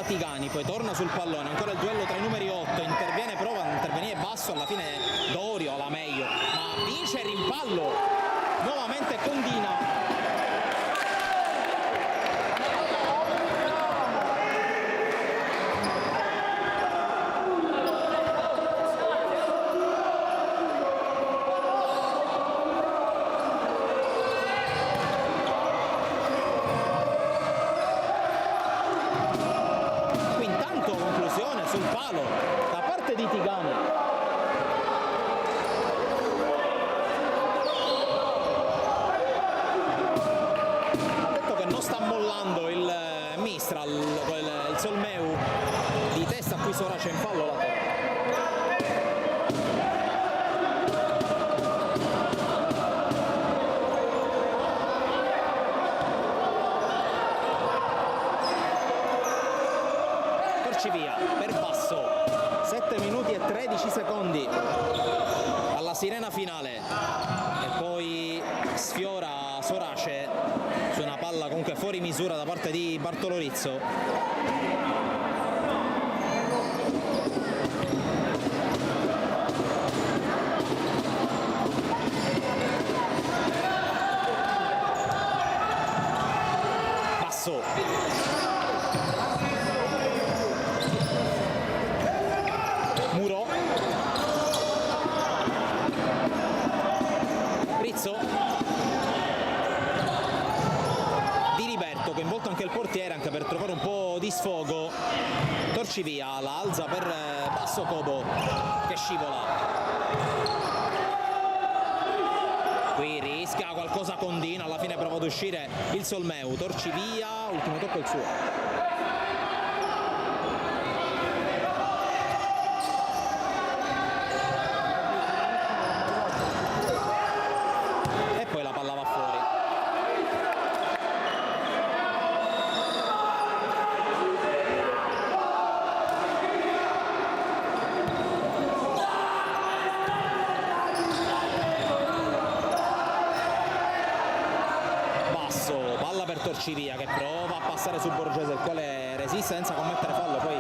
A: Tigani, poi torna sul pallone, ancora il duello tra i numeri 8, interviene, prova a intervenire Basso, alla fine Dorio la meglio, ma vince il rimpallo, nuovamente Condina. Da parte di Tigani. Ha detto che non sta mollando il Mistral, il Solmeu di testa, qui Sorace in fallo la via per Basso, 7 minuti e 13 secondi alla sirena finale, e poi sfiora Sorace su una palla comunque fuori misura da parte di Bartolo Rizzo. Basso, Muro, Rizzo, Di Liberto, coinvolto anche il portiere, anche per trovare un po' di sfogo. Torcivia la alza per Basso Cobo che scivola. Qui rischia qualcosa Condina, alla fine prova ad uscire il Solmeu. Torcivia, ultimo tocco il suo. Palla per Torcivia che prova a passare su Borgese, il quale resiste senza commettere fallo, poi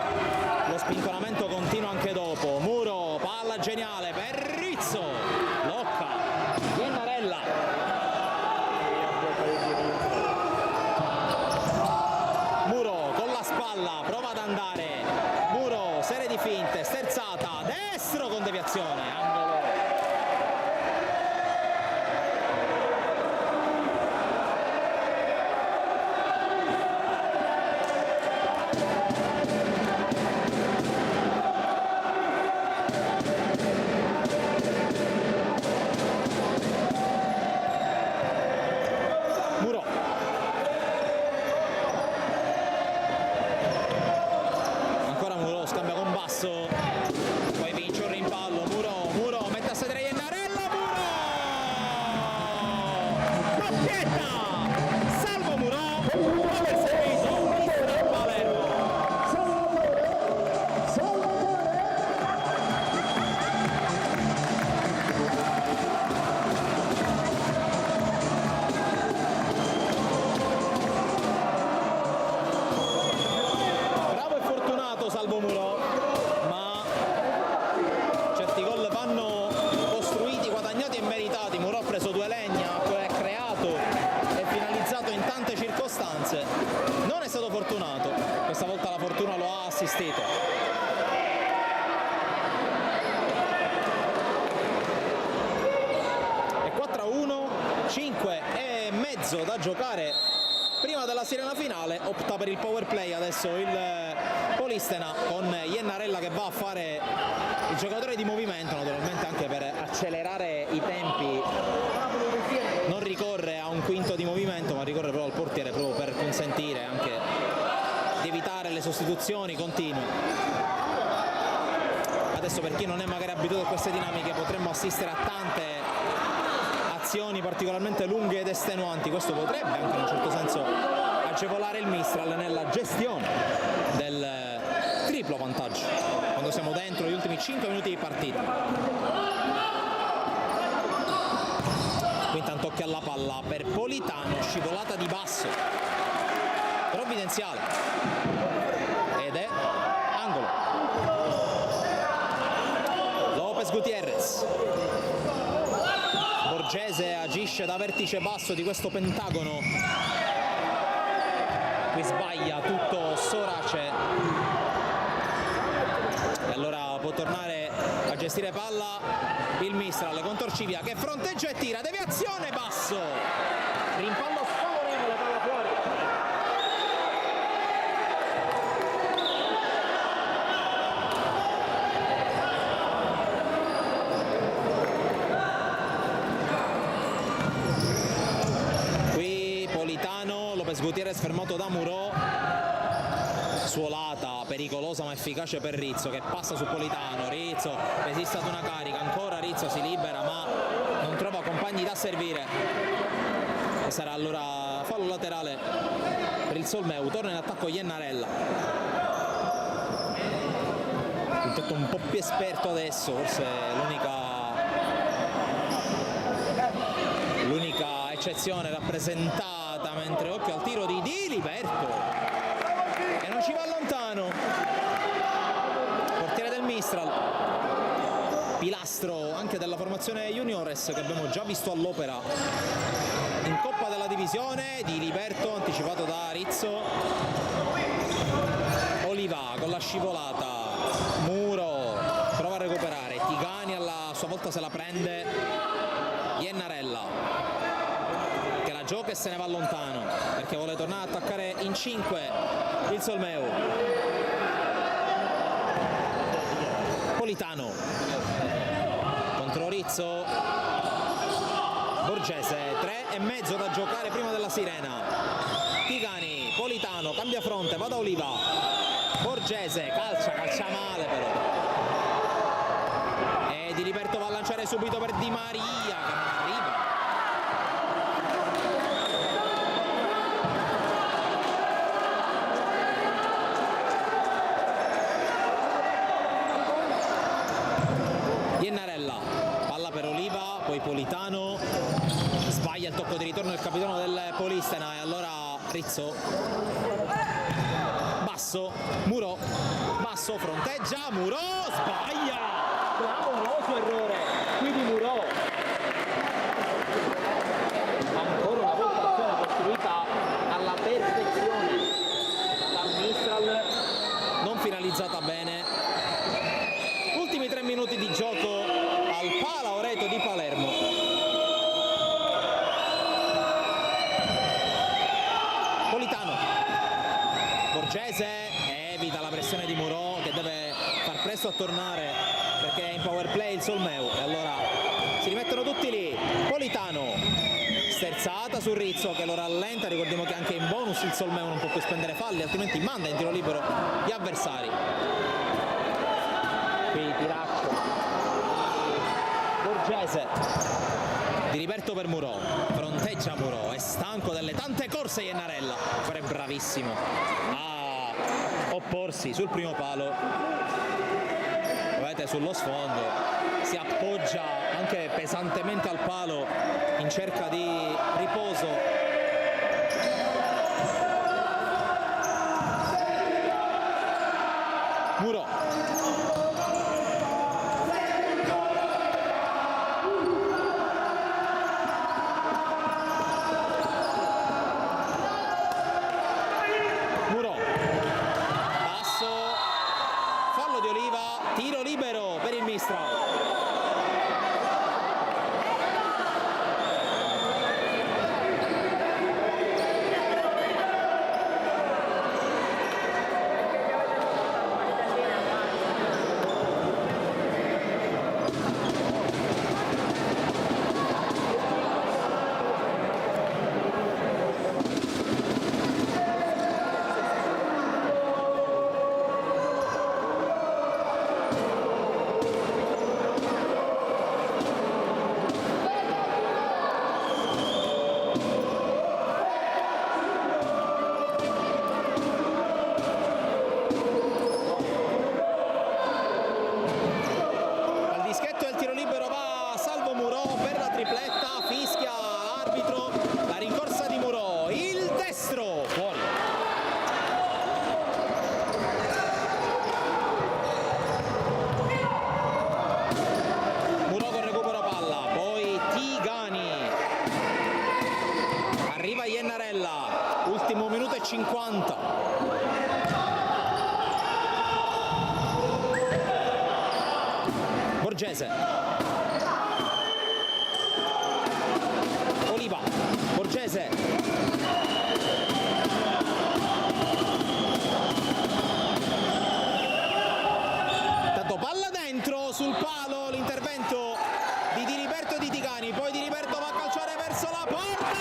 A: lo spintonamento continua anche dopo. Muro, palla geniale per Rizzo, Locca, Iennarella, Muro con la spalla palla, prova ad andare Muro, serie di finte, sterzata, destro con deviazione, angolo. Poi vince un rimpallo, Muro mette a sedere Iennarella, Muro! Doppietta! Salvo Muro, come il servito, mister Palermo. Bravo e fortunato Salvo Muro. Muro ha preso 2 legna, poi ha creato e finalizzato in tante circostanze, non è stato fortunato, questa volta la fortuna lo ha assistito. E 4-1, 5 e mezzo da giocare prima della sirena finale, opta per il power play adesso il Polistena con Iennarella che va a fare il giocatore di movimento, naturalmente anche per accelerare i tempi non ricorre a un quinto di movimento ma ricorre proprio al portiere proprio per consentire anche di evitare le sostituzioni continue. Adesso per chi non è magari abituato a queste dinamiche potremmo assistere a tante azioni particolarmente lunghe ed estenuanti, questo potrebbe anche in un certo senso agevolare il Mistral nella gestione del triplo vantaggio quando siamo dentro gli ultimi 5 minuti di partita. Qui intanto occhio alla palla per Politano, scivolata di basso provvidenziale ed è angolo. Lopez Gutierrez, Borgese agisce da vertice basso di questo pentagono, qui sbaglia tutto Sorace e allora può tornare a gestire palla il Mistral con Torcivia che fronteggia e tira, deviazione basso, rimpallo sfavorevole, palla fuori. Qui Politano, Lopez Gutierrez fermato da Muro, suolata pericolosa ma efficace per Rizzo che passa su Politano, Rizzo resiste ad una carica, ancora Rizzo si libera ma non trova compagni da servire e sarà allora fallo laterale per il Solmeu. Torna in attacco Iennarella, un po' più esperto adesso, forse l'unica eccezione rappresentata, mentre occhio al tiro di Diliberto e non ci va lontano, portiere del Mistral, pilastro anche della formazione juniores che abbiamo già visto all'opera in Coppa della Divisione. Diliberto anticipato da Rizzo, Oliva con la scivolata, Muro prova a recuperare, Tigani alla sua volta se la prende, Iennarella che la gioca e se ne va lontano perché vuole tornare ad attaccare in 5 il Solmeu. Politano contro Rizzo, Borgese, 3 e mezzo da giocare prima della sirena. Tigani, Politano, cambia fronte, va da Oliva, Borgese, calcia male però. E Diliberto va a lanciare subito per Di Maria che non arriva. Iennarella, palla per Oliva, poi Politano, sbaglia il tocco di ritorno del capitano del Polistena e allora Rizzo, basso, Muro, basso, fronteggia, Muro, sbaglia, clamoroso errore, qui di Muro, ancora una volta azione costruita alla perfezione dal Mistral utilizzata bene. Ultimi 3 minuti di gioco al Pala Oreto di Palermo. Politano, Borgese evita la pressione di Murò, che deve far presto a tornare perché è in power play il Solmeu, e allora si rimettono tutti lì. Politano, sterzata su Rizzo che lo rallenta. Ricordiamo che anche in bonus il Solmeu non può più spendere falli, altrimenti manda in tiro libero gli avversari. Qui tiraccio Borgese, di Liberto per Murò, fronteggia Murò, è stanco delle tante corse Iennarella, però è bravissimo a opporsi sul primo palo. Vedete sullo sfondo si appoggia anche pesantemente al palo in cerca di riposo. Murò, Murò, passo, fallo di Oliva, tiro libero per il Mistral. Ultimo minuto e 50. Borgese, Oliva, Borgese, tanto palla dentro sul palo, l'intervento di Diliberto e di Tigani, poi Diliberto va a calciare verso la porta.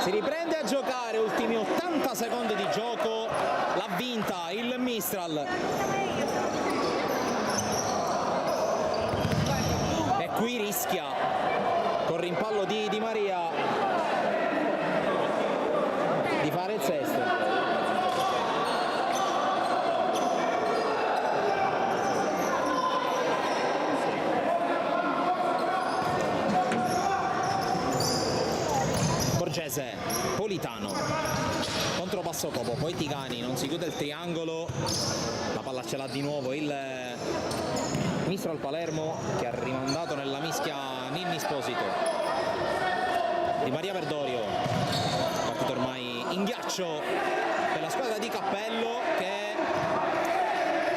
A: Si riprende a giocare, ultimi 80 secondi di gioco, l'ha vinta il Mistral. E qui rischia, con rimpallo di Di Maria, di fare il sesto. Borgese, Politano, contropasso Copo, poi Tigani, non si chiude il triangolo, la palla ce l'ha di nuovo il Mistral Palermo, che ha rimandato nella mischia Ninni Esposito. Di Maria Verdorio, partito ormai in ghiaccio per la squadra di Cappello, che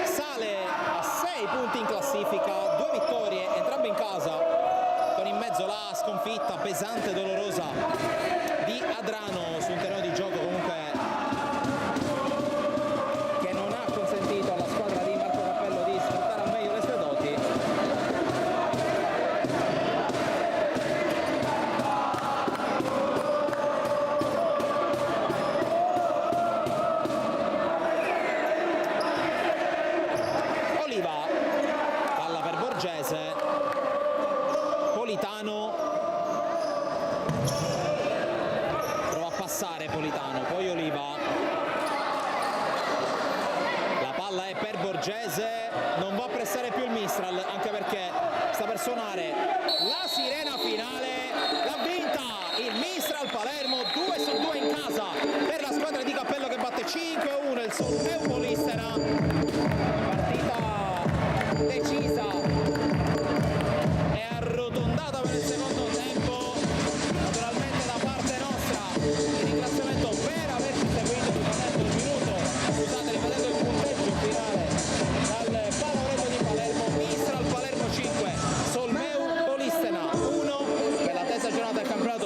A: sale a 6 punti in classifica, 2 vittorie, entrambe in casa, con in mezzo la sconfitta pesante e dolorosa di Adrano su un terreno di gioco comunque che non ha consentito alla squadra di Marco Cappello di sfruttare al meglio le sue doti. passare Politano, poi Oliva, la palla è per Borgese, non va a pressare più il Mistral, anche perché sta per suonare la sirena finale, l'ha vinta il Mistral Palermo, 2-2 in casa per la squadra di Cappello che batte 5-1 il Solfeu Polistena, partita decisa e arrotondata per il secondo tempo, naturalmente da parte nostra il ringraziamento per averci seguito ripetendo il minuto, scusate, ripetendo il punteggio finale dal Paloretto di Palermo, Mistral Palermo 5, Solfeu Polistena 1 per la terza giornata del campionato